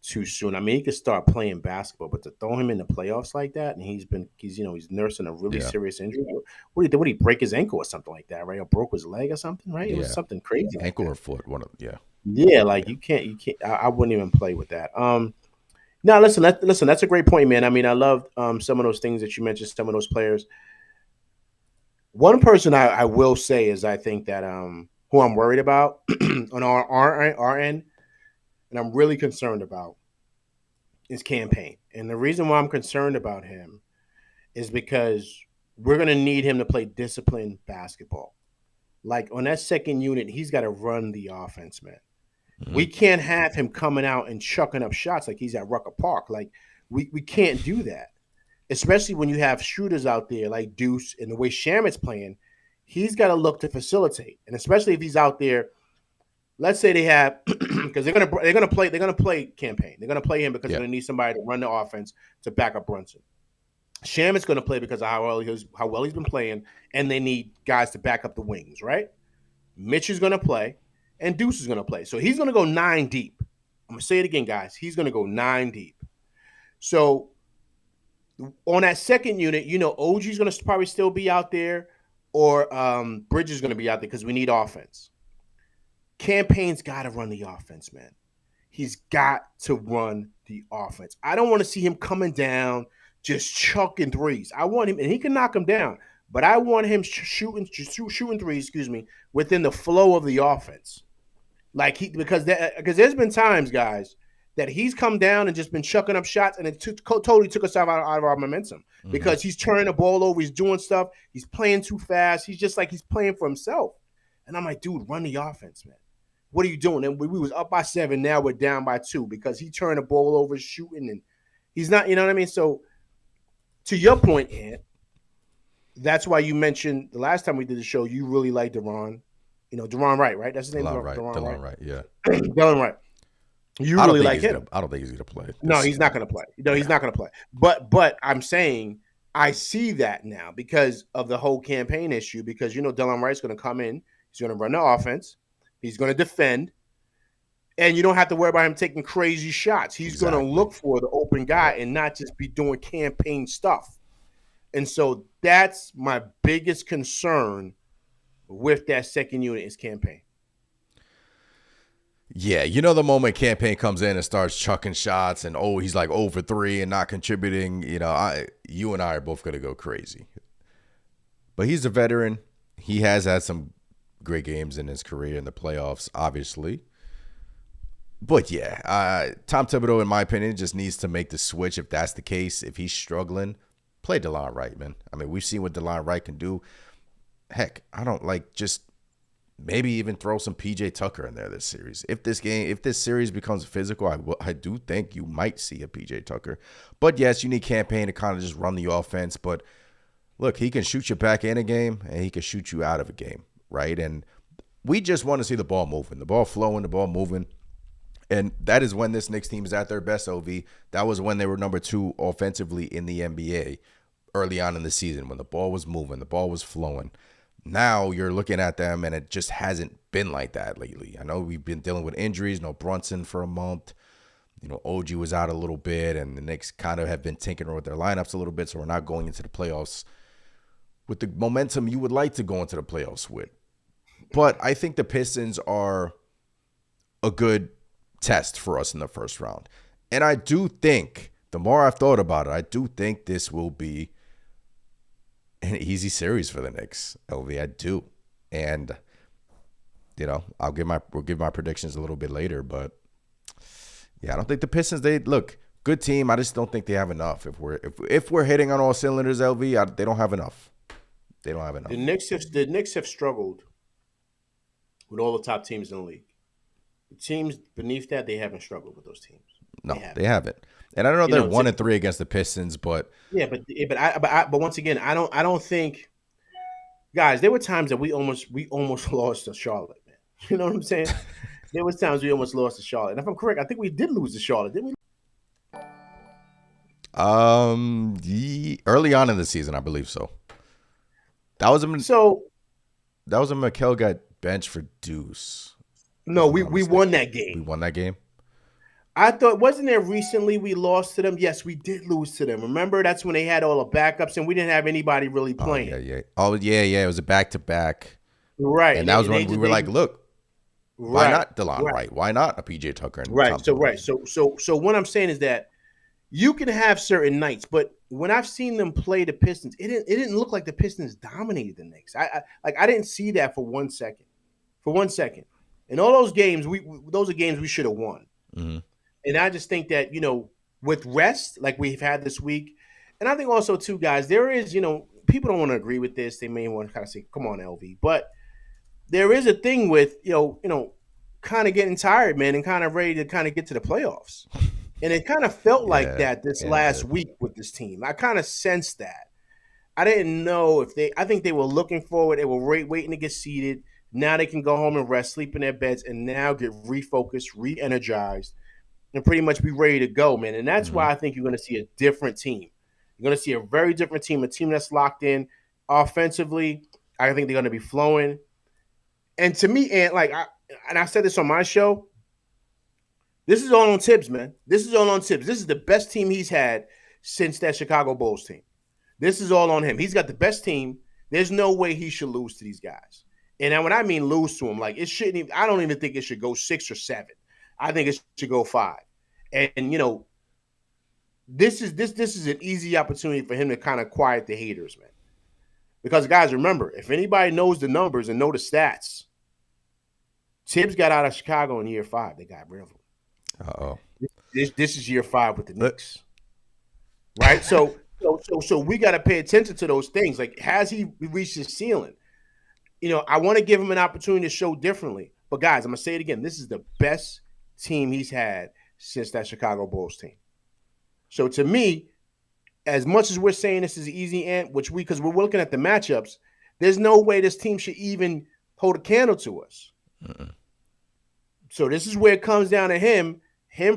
too soon. I mean, he could start playing basketball, but to throw him in the playoffs like that, and he's nursing a really Yeah. serious injury. What did he do? What did he break his ankle or something like that, right? Or broke his leg or something, right? It was Yeah. something crazy like Ankle that. or foot, one of yeah. Yeah, like Yeah. you can't. I wouldn't even play with that. Now listen, that's a great point, man. I mean, I love some of those things that you mentioned, some of those players. One person I will say is I think that who I'm worried about on our end, and I'm really concerned about is campaign. And the reason why I'm concerned about him is because we're gonna need him to play disciplined basketball. Like on that second unit, he's got to run the offense, man. Hmm. We can't have him coming out and chucking up shots like he's at Rucker Park. Like we can't do that, especially when you have shooters out there like Deuce and the way Shamit's playing. He's got to look to facilitate, and especially if he's out there. Let's say they have because they're gonna play campaign. They're gonna play him because they're Yeah. gonna need somebody to run the offense to back up Brunson. Shamit's gonna play because of how well he's been playing, and they need guys to back up the wings, right? Mitch is gonna play, and Deuce is gonna play. So he's gonna go 9 deep. I'm gonna say it again, guys. He's gonna go 9 deep. So on that second unit, OG's gonna probably still be out there, or Bridge is gonna be out there because we need offense. Campaign's got to run the offense, man. He's got to run the offense. I don't want to see him coming down just chucking threes. I want him, and he can knock them down, but I want him shooting threes, within the flow of the offense. Like because there's been times, guys, that he's come down and just been chucking up shots, and it totally took us out of our momentum Hmm. because he's turning the ball over, he's doing stuff, he's playing too fast, he's just like he's playing for himself. And I'm like, dude, run the offense, man. What are you doing? And we was up by 7, now we're down by 2 because he turned the ball over shooting, and he's not, you know what I mean? So to your point, Ant, that's why you mentioned the last time we did the show, you really like Deron. Deron Wright, right? That's his name, Delon Wright. Deron Delon Wright. Wright. Yeah. Dylan Wright. You really like him. I don't think he's gonna play No, this he's not season. going to play. No, he's Yeah. not going to play. But I'm saying I see that now because of the whole campaign issue. Because Dylan Wright's going to come in, he's going to run the offense, he's going to defend, and you don't have to worry about him taking crazy shots. He's going to Exactly. look for the open guy Yep. and not just be doing campaign stuff. And so that's my biggest concern with that second unit is campaign. Yeah, the moment campaign comes in and starts chucking shots and he's like over 3 and not contributing, you and I are both gonna go crazy. But he's a veteran. He has had some great games in his career in the playoffs, obviously. But yeah, Tom Thibodeau, in my opinion, just needs to make the switch if that's the case. If he's struggling, play DeLon Wright, man. I mean, we've seen what DeLon Wright can do. Heck, I don't just maybe even throw some PJ Tucker in there this series. If this series becomes physical, I do think you might see a PJ Tucker. But yes, you need campaign to kind of just run the offense. But look, he can shoot you back in a game and he can shoot you out of a game, right? And we just want to see the ball moving, the ball flowing, the ball moving. And that is when this Knicks team is at their best, OV. That was when they were number 2 offensively in the NBA early on in the season, when the ball was moving, the ball was flowing. Now you're looking at them, and it just hasn't been like that lately. I know we've been dealing with injuries, no Brunson for a month. OG was out a little bit, and the Knicks kind of have been tinkering with their lineups a little bit, so we're not going into the playoffs with the momentum you would like to go into the playoffs with. But I think the Pistons are a good test for us in the first round. And I do think, the more I've thought about it, I do think this will be an easy series for the Knicks, LV. I do. And, we'll give my predictions a little bit later. But, yeah, I don't think the Pistons, they look, good team. I just don't think they have enough. If we're hitting on all cylinders, LV, they don't have enough. They don't have The enough. Knicks have struggled with all the top teams in the league. The teams beneath that, they haven't struggled with those teams. They No, they haven't. haven't. And I don't know You they're know, to, 1-3 against the Pistons, but yeah, but once again, I don't think, guys. There were times that we almost lost to Charlotte, man. You know what I'm saying? There was times we almost lost to Charlotte, and if I'm correct, I think we did lose to Charlotte, didn't we? early on in the season, I believe so. That was a So that was a Mikel got benched for Deuce, no, if I'm we not we won mistaken. that We game. won that game. I thought, wasn't there recently we lost to them? Yes, we did lose to them. Remember, that's when they had all the backups and we didn't have anybody really Oh yeah, playing. yeah. Oh yeah, yeah. It was a back to back, Right, and that was and when we were like, look, why right, not DeLon right, Wright? Why not a PJ Tucker and right. Tom So right, Thibodeau? so what I'm saying is that you can have certain nights, but when I've seen them play the Pistons, it didn't look like the Pistons dominated the Knicks. I didn't see that for 1 second. For 1 second. In all those games, those are games we should have won. Mm-hmm. And I just think that, with rest, like we've had this week, and I think also too, guys, there is, people don't want to agree with this. They may want to kind of say, come on, LV. But there is a thing with, kind of getting tired, man, and kind of ready to kind of get to the playoffs. And it kind of felt like Yeah, that this yeah, it last did. week with this team. I kind of sensed that. I didn't know I think they were looking forward. They were waiting to get seated. Now they can go home and rest, sleep in their beds, and now get refocused, re energized, and pretty much be ready to go, man. And that's Mm-hmm. why I think you're going to see a different team. You're going to see a very different team, a team that's locked in offensively. I think they're going to be flowing. And to me, and I said this on my show, this is all on Tibbs, man. This is all on Tibbs. This is the best team he's had since that Chicago Bulls team. This is all on him. He's got the best team. There's no way he should lose to these guys. And when I mean lose to them, like it shouldn't even, I don't even think it should go 6 or 7. I think it should go 5. And this is an easy opportunity for him to kind of quiet the haters, man. Because guys, remember, if anybody knows the numbers and know the stats, Tibbs got out of Chicago in year 5. They got rid of him. Uh-oh. This is year 5 with the Knicks, right? So we got to pay attention to those things. Like, has he reached his ceiling? I want to give him an opportunity to show differently. But guys, I'm gonna say it again. This is the best team he's had since that Chicago Bulls team. So to me, as much as we're saying this is easy, because we're looking at the matchups, there's no way this team should even hold a candle to us. Mm-mm. So this is where it comes down to him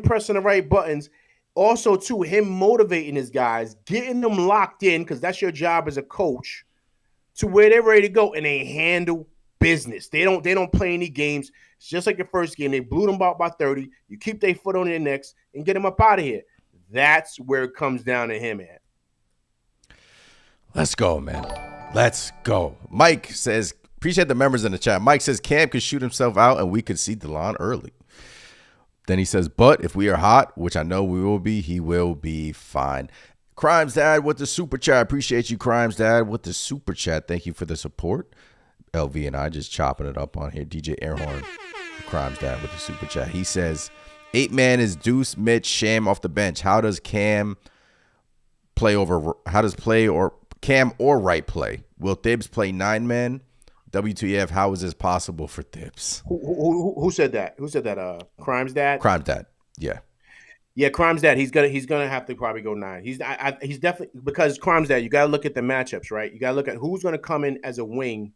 pressing the right buttons. Also, too, him motivating his guys, getting them locked in, because that's your job as a coach, to where they're ready to go and they handle business. They don't play any games. It's just like the first game. They blew them out by 30. You keep their foot on their necks and get them up out of here. That's where it comes down to him, man. Let's go, man. Let's go. Mike says, appreciate the members in the chat. Mike says Cam could shoot himself out and we could see DeLon early. Then he says, but if we are hot, which I know we will be, he will be fine. Crimes Dad with the super chat. Appreciate you, Crimes Dad, with the super chat. Thank you for the support. LV and I just chopping it up on here. DJ Airhorn, Crimes Dad with the super chat. He says, 8-man is Deuce, Mitch, Sham off the bench. How does Cam Cam or Wright play? Will Thibs play 9-man? WTF, how is this possible for Thibs? Who said that? Who said that? Crimes Dad? Crimes Dad, yeah. Yeah, Crimes Dad. He's gonna have to probably go 9. He's definitely, because Crimes Dad. You got to look at the matchups, right? You got to look at who's gonna come in as a wing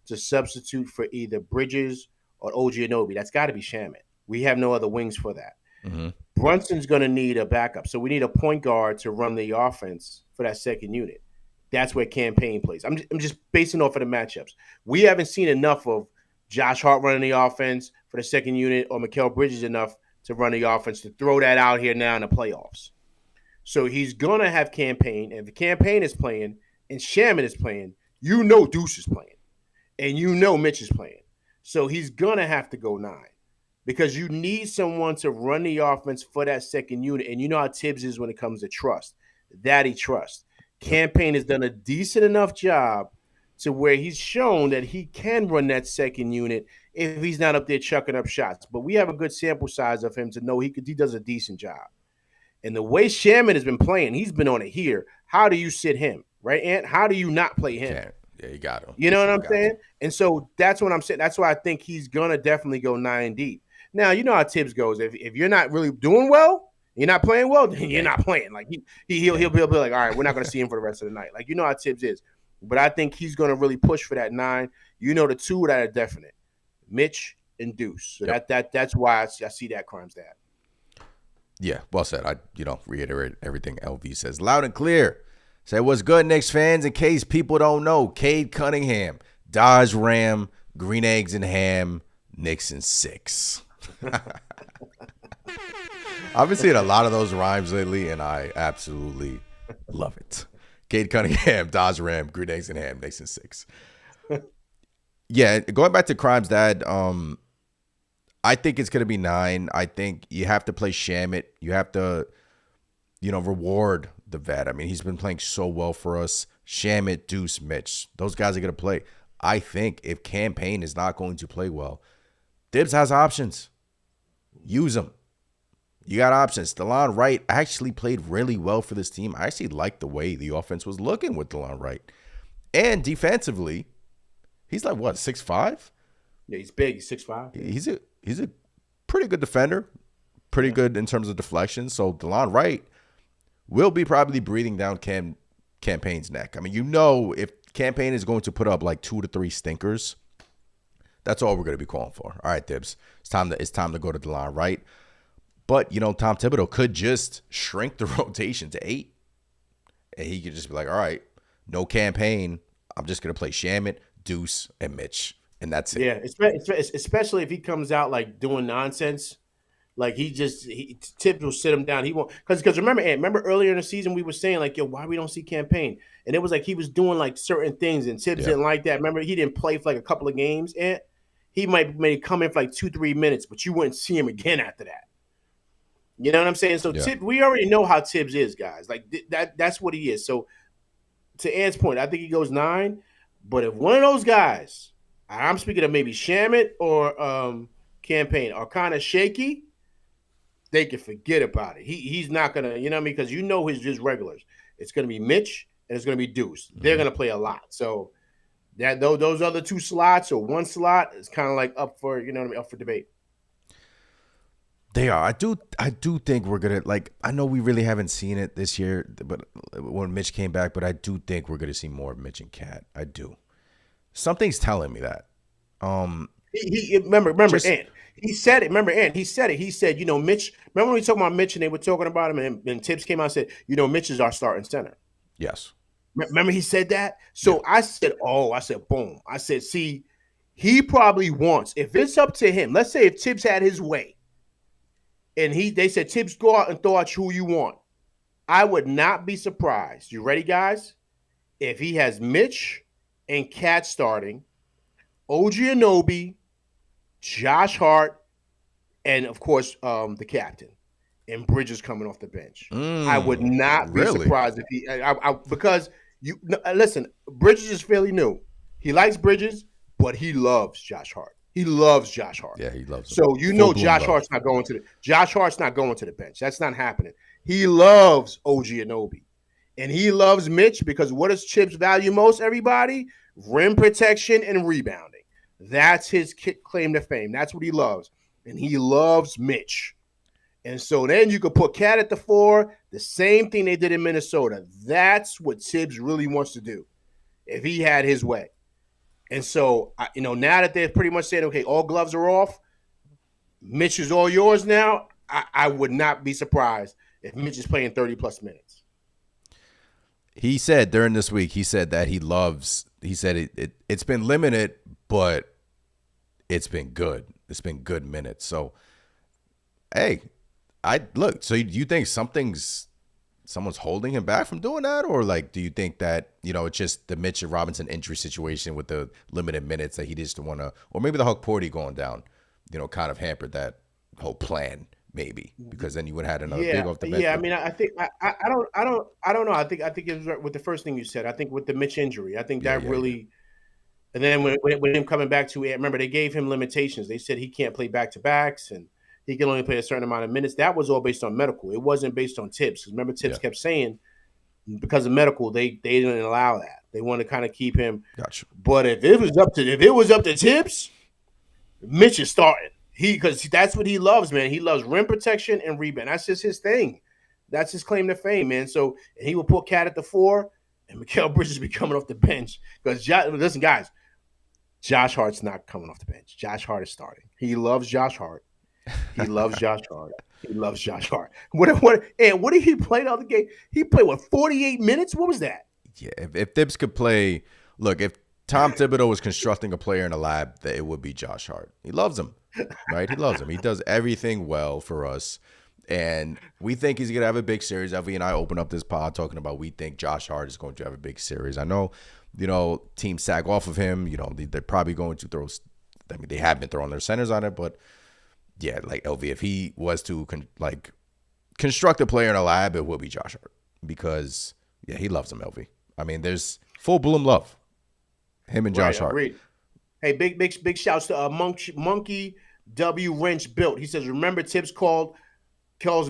to substitute for either Bridges or OG Anunoby. That's got to be Shaman. We have no other wings for that. Mm-hmm. Brunson's gonna need a backup, so we need a point guard to run the offense for that second unit. That's where Campaign plays. I'm just basing off of the matchups. We haven't seen enough of Josh Hart running the offense for the second unit or Mikal Bridges enough to run the offense to throw that out here now in the playoffs. So he's going to have Campaign. And if the Campaign is playing and Shaman is playing, Deuce is playing. And Mitch is playing. So he's going to have to go 9 because you need someone to run the offense for that second unit. And you know how Tibbs is when it comes to trust. That he trusts. Campaign has done a decent enough job to where he's shown that he can run that second unit if he's not up there chucking up shots. But we have a good sample size of him to know he does a decent job. And the way Shaman has been playing, he's been on it here. How do you sit him, right, Ant? How do you not play him? Yeah, you got him. You know what I'm saying? And so that's what I'm saying. That's why I think he's going to definitely go 9 deep. Now, you know how Tibbs goes. If you're not really doing well, you're not playing well, then you're not playing. Like he'll be like, all right, we're not going to see him for the rest of the night. Like, you know how Tibbs is. But I think he's going to really push for that 9. The 2 that are definite, Mitch and Deuce. So that's why I see that Crimes Dad. Yeah, well said. I reiterate everything LV says loud and clear. Say what's good, Knicks fans. In case people don't know, Cade Cunningham, Dodge Ram, Green Eggs and Ham, Knicks and 6. I've been seeing a lot of those rhymes lately, and I absolutely love it. Cade Cunningham, Dodge Ram, Green Eggs and Ham, Knicks and 6. Yeah, going back to Crimes Dad, I think it's gonna be 9. I think you have to play Shamit. You have to, reward the vet. I mean, he's been playing so well for us. Shamit, Deuce, Mitch. Those guys are gonna play. I think if Campaign is not going to play well, Dibs has options. Use them. You got options. DeLon Wright actually played really well for this team. I actually liked the way the offense was looking with DeLon Wright. And defensively, he's like, what, 6'5"? Yeah, he's big. He's 6'5". He's a pretty good defender. Pretty good in terms of deflection. So DeLon Wright will be probably breathing down Campaign's neck. I mean, if Campaign is going to put up like 2 to 3 stinkers, that's all we're going to be calling for. All right, Dibs. It's time to go to DeLon Wright. But, Tom Thibodeau could just shrink the rotation to 8. And he could just be like, all right, no Campaign. I'm just going to play Shamit, Deuce, and Mitch. And that's it. Yeah, especially if he comes out like doing nonsense. Like Tibbs will sit him down. He won't because remember earlier in the season we were saying like, yo, why we don't see Campaign? And it was like he was doing like certain things and Tibbs didn't like that. Remember, he didn't play for like a couple of games and he might come in for like 2-3 minutes, but you wouldn't see him again after that. You know what I'm saying? So we already know how Tibbs is, guys. Like that's what he is. So to Ant's point, I think he goes 9. But if one of those guys, I'm speaking of maybe Shamit or Campaign, are kind of shaky, they can forget about it. He's not gonna, you know what I mean? Because his regulars. It's gonna be Mitch and it's gonna be Deuce. They're gonna play a lot. So that those other 2 slots or 1 slot is kind of like up for up for debate. They are. I do think we're gonna I know we really haven't seen it this year, but when Mitch came back, but I do think we're gonna see more of Mitch and Cat. I do. Something's telling me that. Remember, Ant. He said it. Remember, Ant. He said it. He said, Mitch. Remember when we talking about Mitch and they were talking about him, and Tibbs came out and said, Mitch is our starting center. Yes. Remember he said that. So I said, boom. I said, see, he probably wants. If it's up to him, let's say if Tibbs had his way. And they said, Tibbs, go out and throw out who you want. I would not be surprised. You ready, guys? If he has Mitch and Cat starting, OG Anunoby, Josh Hart, and, of course, the captain, and Bridges coming off the bench. I would not be surprised if he because listen, Bridges is fairly new. He likes Bridges, but he loves Josh Hart. He loves Josh Hart. Yeah, he loves him. So Josh Hart's not going to the bench. That's not happening. He loves OG Anunoby. And he loves Mitch because what does Chips value most, everybody? Rim protection and rebounding. That's his claim to fame. That's what he loves. And he loves Mitch. And so then you could put Cat at the 4, the same thing they did in Minnesota. That's what Tibbs really wants to do if he had his way. And so, now that they're pretty much saying, okay, all gloves are off, Mitch is all yours now, I would not be surprised if Mitch is playing 30-plus minutes. He said during this week, that he said it's been limited, but it's been good. It's been good minutes. So, hey, so you think someone's holding him back from doing that? Or do you think that, it's just the Mitchell Robinson injury situation with the limited minutes that he just want to, or maybe the Huck Porty going down, kind of hampered that whole plan maybe, because then you would have had another big off the bench. Yeah. I mean, I think, I don't know. I think it was right with the first thing you said. I think with the Mitch injury, I think that really, and then when him coming back to it, remember they gave him limitations. They said he can't play back-to-backs and he can only play a certain amount of minutes. That was all based on medical. It wasn't based on Tibbs. Remember, Tibbs kept saying because of medical, they didn't allow that. They want to kind of keep him. Gotcha. But if it was up to Tibbs, Mitch is starting. Because that's what he loves, man. He loves rim protection and rebound. That's just his thing. That's his claim to fame, man. So and he will put Cat at the 4, and Mikal Bridges will be coming off the bench. Because listen, guys, Josh Hart's not coming off the bench. Josh Hart is starting. He loves Josh Hart. He loves Josh Hart. He loves Josh Hart. What did he play the other game? He played 48 minutes? What was that? Yeah, if Thibs could play, look, if Tom Thibodeau was constructing a player in a lab, it would be Josh Hart. He loves him, right? He loves him. He does everything well for us. And we think he's going to have a big series. LV and I opened up this pod talking about we think Josh Hart is going to have a big series. I know, teams sag off of him. They're probably going to throw – I mean, they have been throwing their centers on it. But, yeah, like LV, if he was to, construct a player in a lab, it will be Josh Hart. Because, yeah, he loves him, LV. I mean, there's full-bloom love. Him and Josh Hart. Agreed. Hey, big shouts to Monkey W. Wrench Built. He says, remember Tibbs calls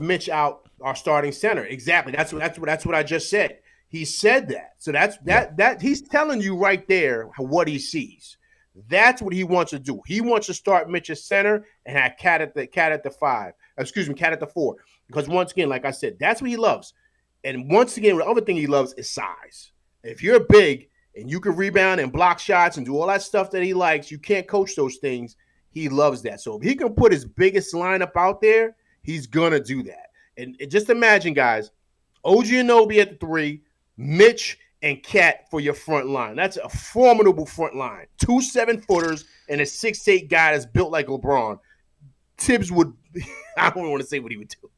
Mitch out our starting center. Exactly. That's what I just said. He said that. So that he's telling you right there what he sees. That's what he wants to do. He wants to start Mitch at center and have Cat at the 5. Cat at the 4. Because once again, like I said, that's what he loves. And once again, the other thing he loves is size. If you're big and you can rebound and block shots and do all that stuff that he likes, you can't coach those things. He loves that. So if he can put his biggest lineup out there, he's going to do that. And just imagine, guys, OG Anunoby at the 3, Mitch and Cat for your front line. That's a formidable front line. 2 7-footers and a 6'8" guy that's built like LeBron. Tibbs would – I don't want to say what he would do.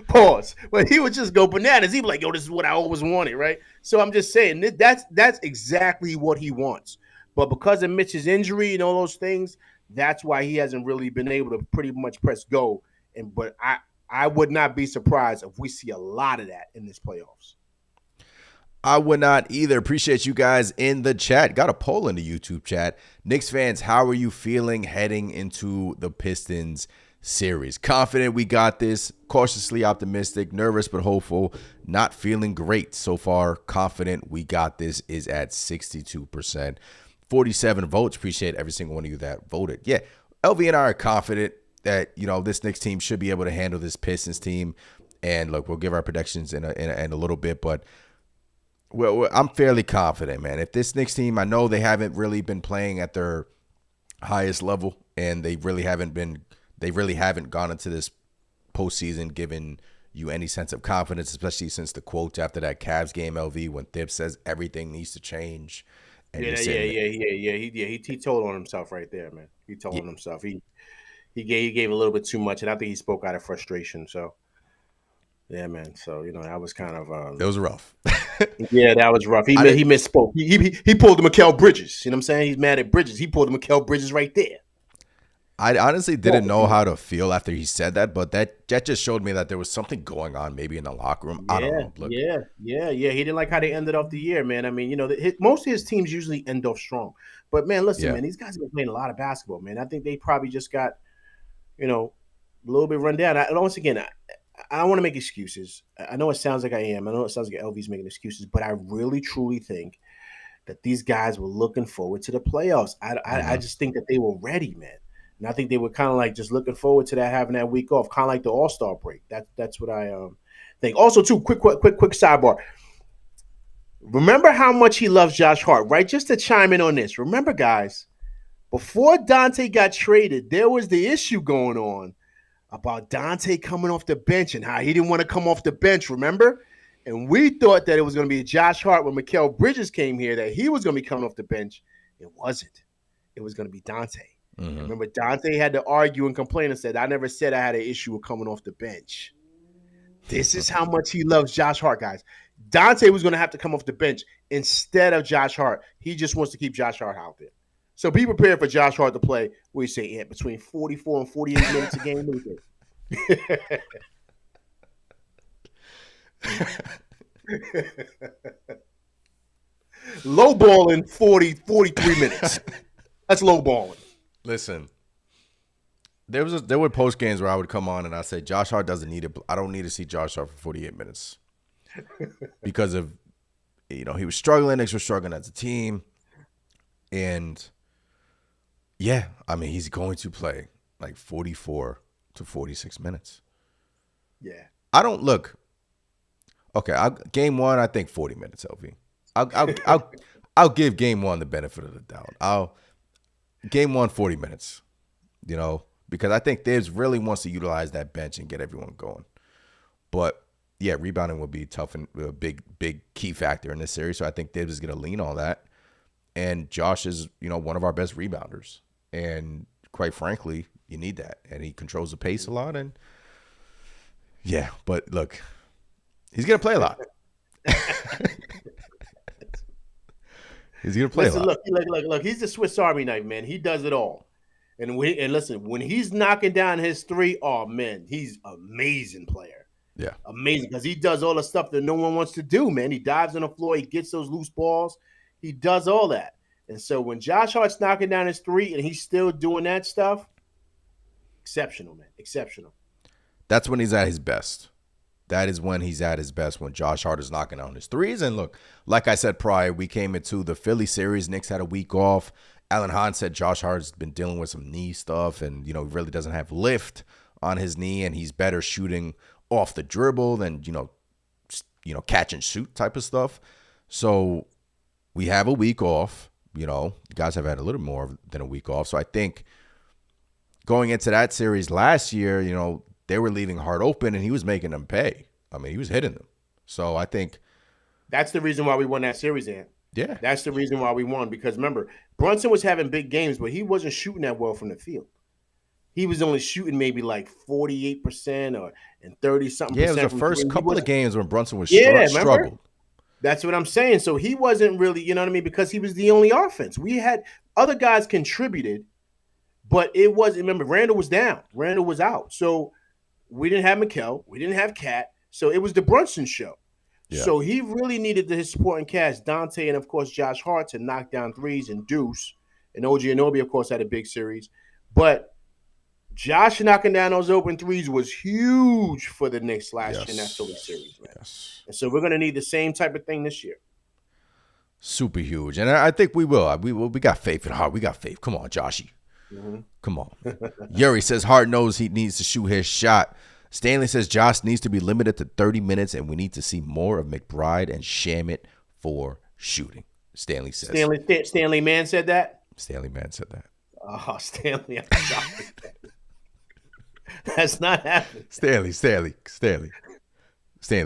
Pause. But he would just go bananas. He'd be like, yo, this is what I always wanted, right? So I'm just saying that's exactly what he wants. But because of Mitch's injury and all those things, that's why he hasn't really been able to pretty much press go. But I would not be surprised if we see a lot of that in this playoffs. I would not either. Appreciate you guys in the chat. Got a poll in the YouTube chat. Knicks fans, how are you feeling heading into the Pistons series? Confident we got this. Cautiously optimistic. Nervous but hopeful. Not feeling great so far. Confident we got this is at 62%. 47 votes. Appreciate every single one of you that voted. Yeah, LV and I are confident that, this Knicks team should be able to handle this Pistons team. And look, we'll give our predictions in a little bit, but I'm fairly confident, man. If this Knicks team, I know they haven't really been playing at their highest level, and they really haven't gone into this postseason giving you any sense of confidence, especially since the quotes after that Cavs game, LV, when Thibs says everything needs to change. And He told on himself right there, man. He told on himself. He gave a little bit too much, and I think he spoke out of frustration. So, yeah, man. So that was kind of it was rough. Yeah, that was rough. He misspoke. He pulled the Mikal Bridges. You know what I'm saying? He's mad at Bridges. He pulled the Mikal Bridges right there. I honestly didn't know how to feel after he said that, but that just showed me that there was something going on maybe in the locker room. I don't know. Look. Yeah. He didn't like how they ended off the year, man. I mean, most of his teams usually end off strong. But, man, listen, man, these guys have been playing a lot of basketball, man. I think they probably just got, a little bit run down. Once again, I don't want to make excuses. I know it sounds like I am. I know it sounds like LV's making excuses, but I really, truly think that these guys were looking forward to the playoffs. I just think that they were ready, man. And I think they were kind of like just looking forward to that, having that week off, kind of like the All-Star break. That's what I think. Also, too, quick sidebar. Remember how much he loves Josh Hart, right? Just to chime in on this. Remember, guys, before Dante got traded, there was the issue going on about Dante coming off the bench and how he didn't want to come off the bench, remember? And we thought that it was going to be Josh Hart when Mikal Bridges came here, that he was going to be coming off the bench. It wasn't. It was going to be Dante. Mm-hmm. Remember, Dante had to argue and complain and said, I never said I had an issue with coming off the bench. This is how much he loves Josh Hart, guys. Dante was going to have to come off the bench instead of Josh Hart. He just wants to keep Josh Hart out there. So be prepared for Josh Hart to play, what do you say, between 44 and 48 minutes a game. Low balling 43 minutes. That's low balling. Listen, there were post games where I would come on and I say Josh Hart doesn't need it. I don't need to see Josh Hart for 48 minutes because of he was struggling. Knicks were struggling as a team, and yeah, I mean he's going to play like 44 to 46 minutes. Yeah, I don't look. Okay, game one I think 40 minutes. LV, I'll give game one the benefit of the doubt. Game one, 40 minutes, because I think Thibs really wants to utilize that bench and get everyone going. But, yeah, rebounding will be tough and a big key factor in this series. So I think Thibs is going to lean on that. And Josh is, one of our best rebounders. And quite frankly, You need that, and he controls the pace a lot. And yeah, but look, he's gonna play a lot. He's gonna play a Listen, lot. look. He's the Swiss Army knife, man. He does it all. And listen, when he's knocking down his three, oh man, he's amazing player. Yeah, Amazing because he does all the stuff that no one wants to do, man. He dives on the floor, he gets those loose balls, he does all that. And so when Josh Hart's knocking down his three and he's still doing that stuff, exceptional, man. Exceptional. that's when he's at his best. That is when he's at his best, when Josh Hart is knocking down his threes. And look, like I said prior, we came into the Philly series. Knicks had a week off. Alan Hahn said Josh Hart's been dealing with some knee stuff and, he really doesn't have lift on his knee, and he's better shooting off the dribble than, catch and shoot type of stuff. So we have a week off. You guys have had a little more than a week off. So I think going into that series last year, they were leaving Hart open and he was making them pay. I mean, he was hitting them. So I think that's the reason why we won that series, Ant. Yeah. That's the reason why we won. Because remember, Brunson was having big games, but he wasn't shooting that well from the field. He was only shooting maybe like 48% or 30-something. Yeah, it was the first couple of games when Brunson was struggled. That's what I'm saying. So he wasn't really, you know what I mean? Because he was the only offense. We had other guys contributed, but it wasn't. Remember, Randall was down. Randall was out. So we didn't have Mikal. We didn't have Cat. So it was the Brunson show. Yeah. So he really needed his supporting cast, Dante and, of course, Josh Hart, to knock down threes and deuce. And OG Anunoby, of course, had a big series. But Josh knocking down those open threes was huge for the Knicks last year in that Philly series, man. Yes. And so we're going to need the same type of thing this year. Super huge. And I think we will. We got faith in Hart. We got faith. Come on, Joshy. Mm-hmm. Come on. Yuri says Hart knows he needs to shoot his shot. Stanley says Josh needs to be limited to 30 minutes, and we need to see more of McBride and Shamet for shooting. Stanley says. Stanley Mann said that? Stanley Mann said that. Oh, Stanley. I'm sorry. That's not happening. Stanley,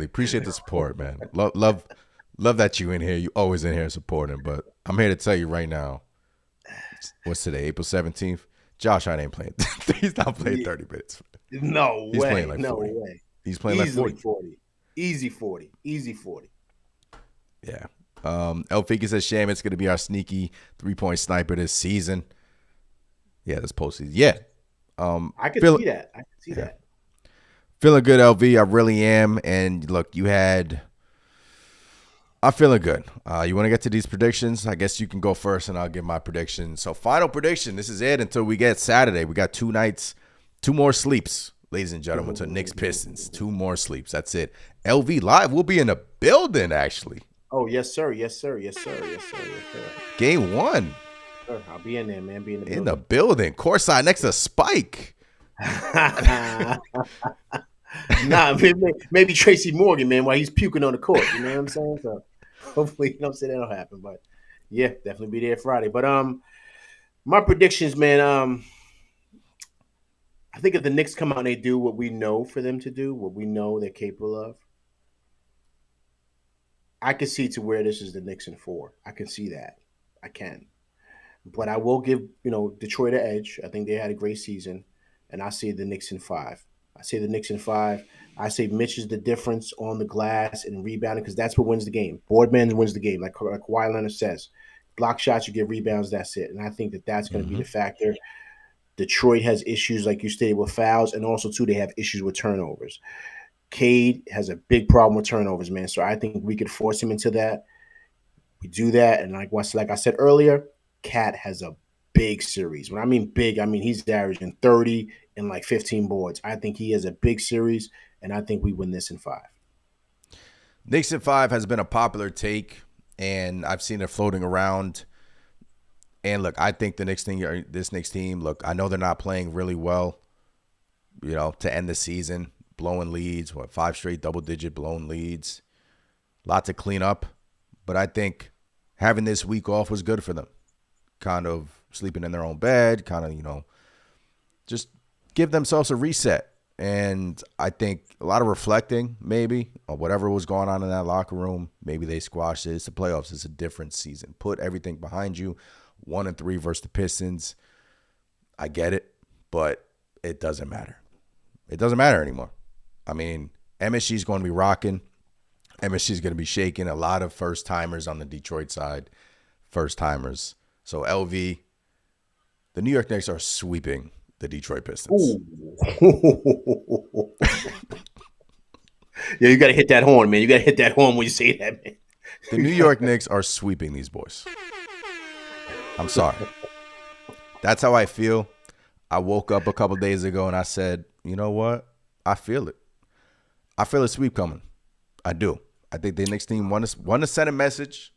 appreciate the support, man. Love that you in here. You always in here supporting. But I'm here to tell you right now. What's today? April 17th. Josh Hart ain't playing. He's not playing 30 minutes. No He's way. Playing like 40. No way. He's playing Easily like 40. Easy 40. Easy 40. Yeah. El Fiki says Shamet's going to be our sneaky 3-point sniper this season. Yeah, this postseason. Yeah. I can see that. That. Feeling good, LV. I really am. And look, I'm feeling good. You want to get to these predictions? I guess you can go first, and I'll give my prediction. So, final prediction. This is it until we get Saturday. We got 2 nights, 2 more sleeps, ladies and gentlemen, to Knicks Pistons. 2 more sleeps. That's it. LV Live. We'll be in the building, actually. Oh, yes, sir. Game 1. Sure, I'll be in there, man. Be in the building. Courtside next to Spike. Nah, maybe Tracy Morgan, man, while he's puking on the court. You know what I'm saying? So hopefully, that'll happen. But yeah, definitely be there Friday. But my predictions, man. I think if the Knicks come out and they do what we know for them to do, what we know they're capable of, I can see to where this is the Knicks in 4. I can see that. I can. But I will give, Detroit an edge. I think they had a great season. And I see the Knicks in 5. I say Mitch is the difference on the glass and rebounding because that's what wins the game. Boardman wins the game, like Kawhi Leonard says. Block shots, you get rebounds, that's it. And I think that's going to be the factor. Detroit has issues, like you stated, with fouls. And also, too, they have issues with turnovers. Cade has a big problem with turnovers, man. So I think we could force him into that. We do that. And like I said earlier, Cat has a big series. When I mean big, I mean he's averaging 30 and like 15 boards. I think he has a big series, and I think we win this in 5. Knicks in 5 has been a popular take, and I've seen it floating around. And look, I think this Knicks team, look, I know they're not playing really well, to end the season, blowing leads, 5 straight double-digit blown leads. A lot to clean up, but I think having this week off was good for them. Kind of sleeping in their own bed, kind of, just give themselves a reset. And I think a lot of reflecting, maybe, on whatever was going on in that locker room. Maybe they squashed it. It's the playoffs. It's a different season. Put everything behind you. 1-3 versus the Pistons. I get it. But it doesn't matter. It doesn't matter anymore. I mean, MSG is going to be rocking. MSG is going to be shaking. A lot of first timers on the Detroit side, first timers. So LV, the New York Knicks are sweeping the Detroit Pistons. Yeah, you got to hit that horn, man. You got to hit that horn when you say that, man. The New York Knicks are sweeping these boys. I'm sorry. That's how I feel. I woke up a couple days ago and I said, you know what? I feel it. I feel a sweep coming. I do. I think the Knicks team want to send a message.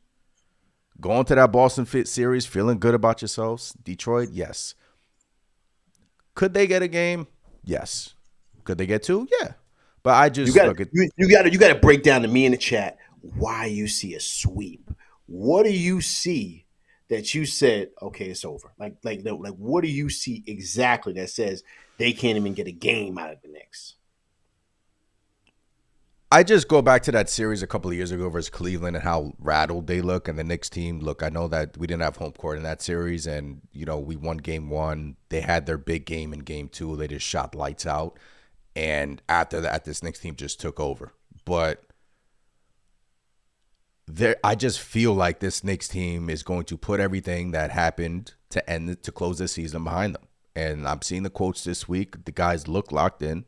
Going to that Boston Fit series, feeling good about yourselves. Detroit, yes. Could they get a game? Yes. Could they get two? Yeah. But I just you got to break down to me in the chat why you see a sweep. What do you see that you said, okay, it's over? Like what do you see exactly that says they can't even get a game out of the Knicks? I just go back to that series a couple of years ago versus Cleveland and how rattled they look. And the Knicks team, look, I know that we didn't have home court in that series. And, you know, we won game one. They had their big game in game two. They just shot lights out. And after that, this Knicks team just took over. But I just feel like this Knicks team is going to put everything that happened to close this season behind them. And I'm seeing the quotes this week. The guys look locked in.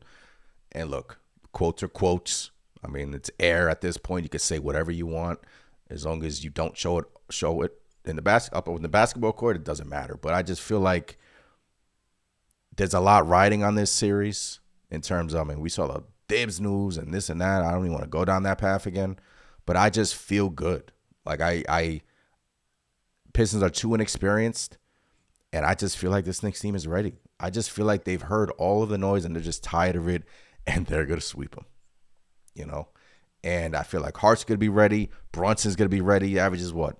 And look, quotes are quotes. I mean, it's air at this point. You can say whatever you want as long as you don't show it in the basketball court. It doesn't matter. But I just feel like there's a lot riding on this series in terms of, I mean, we saw the Dibs news and this and that. I don't even want to go down that path again. But I just feel good. Like Pistons are too inexperienced, and I just feel like this Knicks team is ready. I just feel like they've heard all of the noise and they're just tired of it, and they're gonna sweep them. You know, and I feel like Hart's gonna be ready. Brunson's gonna be ready. He averages what,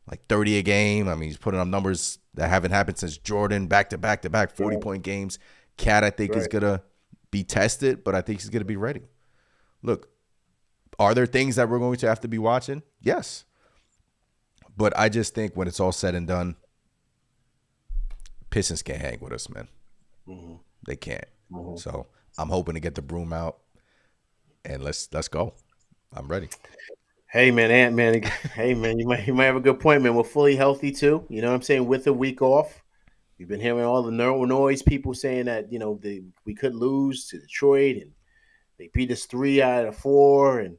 like 30 a game. I mean, he's putting up numbers that haven't happened since Jordan, back to back 40-point games. Cade, I think, is gonna be tested, but I think he's gonna be ready. Look, are there things that we're going to have to be watching? Yes, but I just think when it's all said and done, Pistons can't hang with us, man. Mm-hmm. They can't. Mm-hmm. So I'm hoping to get the broom out. And let's go. I'm ready. Hey man, Ant man. Hey man, you might have a good point, man. We're fully healthy too. You know what I'm saying? With a week off, we've been hearing all the noise. People saying that we could lose to Detroit and they beat us 3 out of 4, and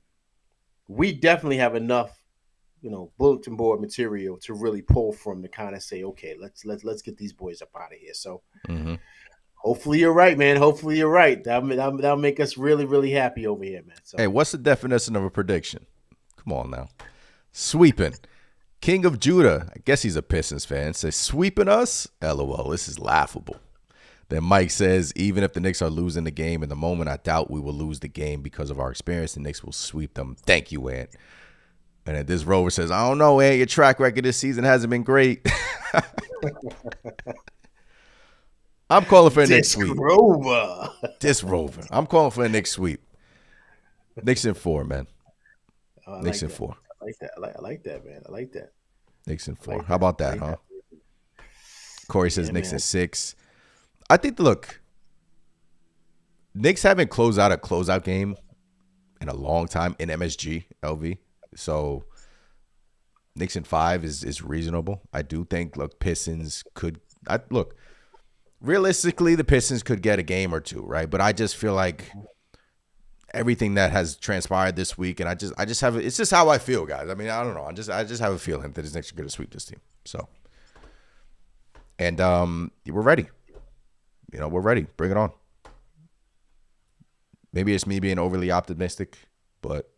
we definitely have enough, bulletin board material to really pull from to kind of say, okay, let's get these boys up out of here. So. Mm-hmm. Hopefully you're right, man. Hopefully you're right. That'll make us really, really happy over here, man. So. Hey, what's the definition of a prediction? Come on now. Sweeping. King of Judah. I guess he's a Pistons fan. Says, sweeping us? LOL, this is laughable. Then Mike says, even if the Knicks are losing the game in the moment, I doubt we will lose the game because of our experience. The Knicks will sweep them. Thank you, Ant. And then this Rover says, I don't know, Ant. Your track record this season hasn't been great. I'm calling for a Knicks sweep. Rover. I'm calling for a Knicks sweep. Knicks in 4, man. Knicks in 4. I like that. I like that, man. I like that. Knicks in 4. How about that, huh? Corey says Knicks in 6. I think, look, Knicks haven't closed out a closeout game in a long time in MSG, LV. So Knicks in 5 is reasonable. I do think, look, Pistons could realistically, the Pistons could get a game or two, right? But I just feel like everything that has transpired this week, and I just have it's just how I feel, guys. I mean, I don't know. I just have a feeling that the Knicks are going to sweep this team. So, and we're ready. We're ready. Bring it on. Maybe it's me being overly optimistic, but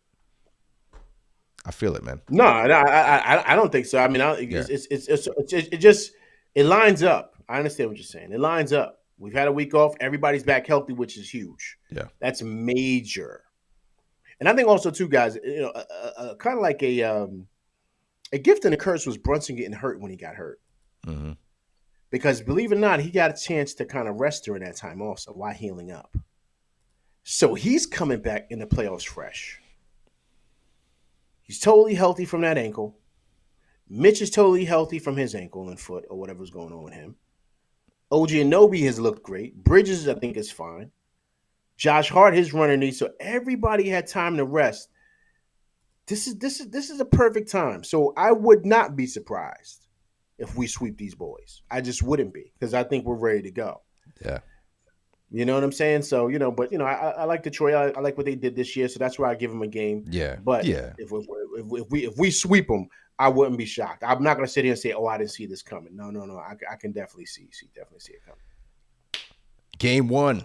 I feel it, man. No, I don't think so. I mean, it lines up. I understand what you're saying. It lines up. We've had a week off. Everybody's back healthy, which is huge. Yeah, that's major. And I think also too, guys, kind of like a gift and a curse was Brunson getting hurt when he got hurt. Mm-hmm. Because believe it or not, he got a chance to kind of rest during that time also while healing up. So he's coming back in the playoffs fresh. He's totally healthy from that ankle. Mitch is totally healthy from his ankle and foot or whatever's going on with him. OG Anunoby has looked great. Bridges, I think, is fine. Josh Hart, his running knee. So everybody had time to rest. This is a perfect time. So I would not be surprised if we sweep these boys. I just wouldn't be because I think we're ready to go. Yeah. You know what I'm saying? So, but I like Detroit. I like what they did this year, so that's why I give them a game. Yeah. But Yeah. if we sweep them, I wouldn't be shocked. I'm not going to sit here and say, "Oh, I didn't see this coming." No. I can definitely see it coming. Game one.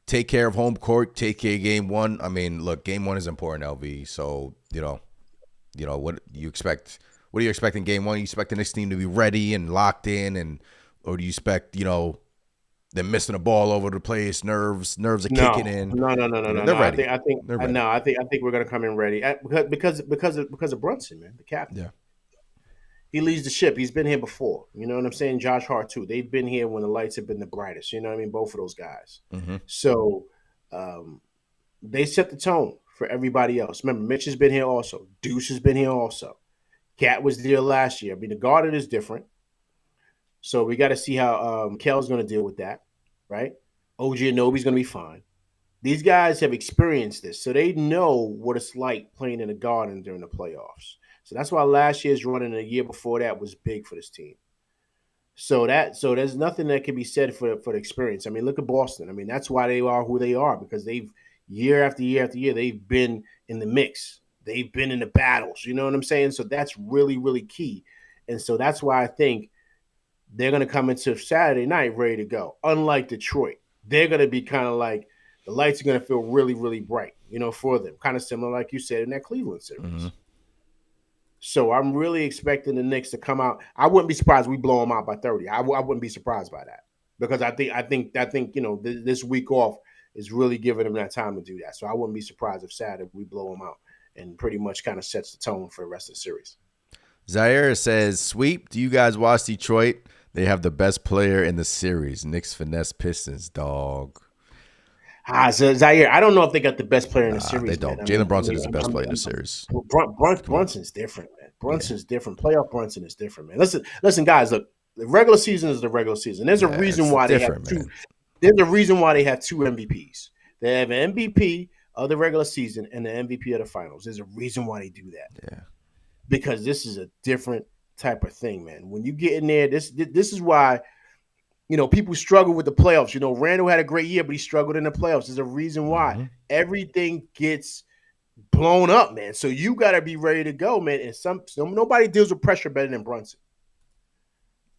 Take care of home court. Take care of game one. I mean, look, game one is important, LV. So, what you expect? What do you expect in game one? You expect the Knicks team to be ready and locked in, or do you expect, them missing the ball over the place, nerves are kicking in? No. They're ready. I think They're ready. no. I think we're going to come in ready because of Brunson, man, the captain. Yeah. He leads the ship. He's been here before. You know what I'm saying? Josh Hart too. They've been here when the lights have been the brightest. You know what I mean? Both of those guys. Mm-hmm. So they set the tone for everybody else. Remember, Mitch has been here also. Deuce has been here also. Cat was there last year. I mean, the Garden is different. So we got to see how Kel's going to deal with that, right? OG Anunoby's going to be fine. These guys have experienced this, so they know what it's like playing in the Garden during the playoffs. So that's why last year's run and the year before that was big for this team. So there's nothing that can be said for the experience. I mean, look at Boston. I mean, that's why they are who they are, because they've year after year after year, they've been in the mix. They've been in the battles. You know what I'm saying? So that's really, really key. And so that's why I think they're going to come into Saturday night ready to go. Unlike Detroit, they're going to be kind of like the lights are going to feel really, really bright, for them. Kind of similar, like you said, in that Cleveland series. Mm-hmm. So I'm really expecting the Knicks to come out. I wouldn't be surprised if we blow them out by 30. I wouldn't be surprised by that, because I think this week off is really giving them that time to do that. So I wouldn't be surprised if Saturday we blow them out and pretty much kind of sets the tone for the rest of the series. Zaire says, "Sweep. Do you guys watch Detroit? They have the best player in the series. Knicks finesse Pistons, dog." So Zaire, I don't know if they got the best player in the series. They don't. Jalen Brunson is the best player in the series. Brunson's different, man. Brunson's different. Playoff Brunson is different, man. Listen, guys. Look, the regular season is the regular season. There's a reason why they have two. There's a reason why they have two MVPs. They have an MVP of the regular season and the MVP of the finals. There's a reason why they do that. Yeah. Because this is a different type of thing, man. When you get in there, this is why. People struggle with the playoffs. Randall had a great year, but he struggled in the playoffs. There's a reason why. Everything gets blown up, man. So you got to be ready to go, man. And nobody deals with pressure better than Brunson.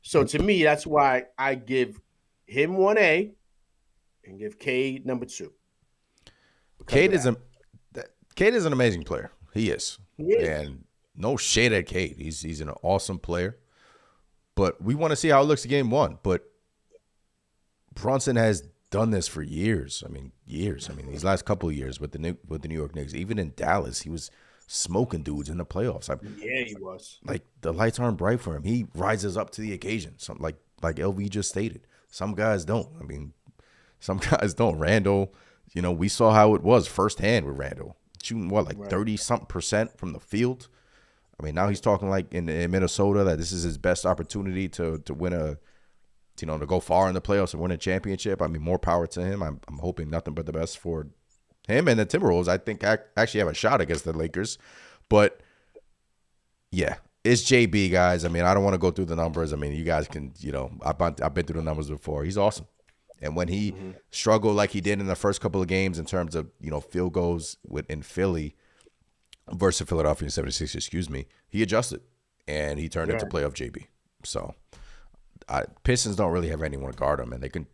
So to me, that's why I give him 1A and give Cade number 2. Cade is an amazing player. He is. And no shade at Cade. He's an awesome player. But we want to see how it looks in game one. But Brunson has done this for years. I mean, these last couple of years with the New York Knicks, even in Dallas, he was smoking dudes in the playoffs. Yeah, he was. Like, the lights aren't bright for him. He rises up to the occasion. Like LV just stated. Some guys don't. I mean, some guys don't. Randall, we saw how it was firsthand with Randall. Shooting, 30-something% from the field. I mean, now he's talking like in Minnesota that this is his best opportunity to win to go far in the playoffs and win a championship. I mean, more power to him. I'm hoping nothing but the best for him and the Timberwolves. I think actually have a shot against the Lakers. But, yeah, it's JB, guys. I mean, I don't want to go through the numbers. I mean, you guys can, I've been through the numbers before. He's awesome. And when he struggled like he did in the first couple of games in terms of, field goals in Philly versus Philadelphia 76ers, he adjusted. And he turned into playoff JB. So Pistons don't really have anyone to guard him, and they can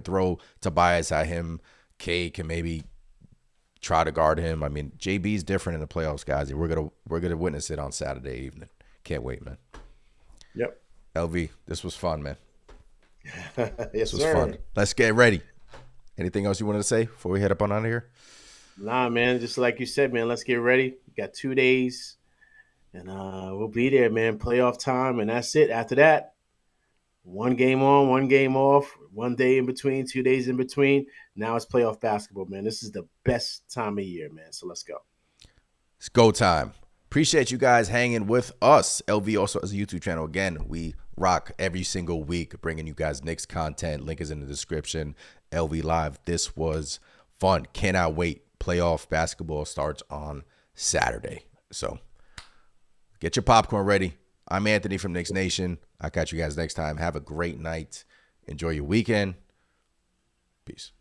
throw Tobias at him. Cade can maybe try to guard him. I mean, JB's different in the playoffs, guys. We're gonna witness it on Saturday evening. Can't wait, man. Yep. LV, this was fun, man. Yes, this was fun. Let's get ready. Anything else you wanted to say before we head up on out of here? Nah, man. Just like you said, man. Let's get ready. We got 2 days, and we'll be there, man. Playoff time, and that's it. After that, 1 game on, 1 game off, 1 day in between, 2 days in between. Now it's playoff basketball, man. This is the best time of year, man. So let's go. It's go time. Appreciate you guys hanging with us. LV also has a YouTube channel. Again, we rock every single week bringing you guys Knicks content. Link is in the description. LV Live. This was fun. Cannot wait. Playoff basketball starts on Saturday. So get your popcorn ready. I'm Anthony from Knicks Nation. I'll catch you guys next time. Have a great night. Enjoy your weekend. Peace.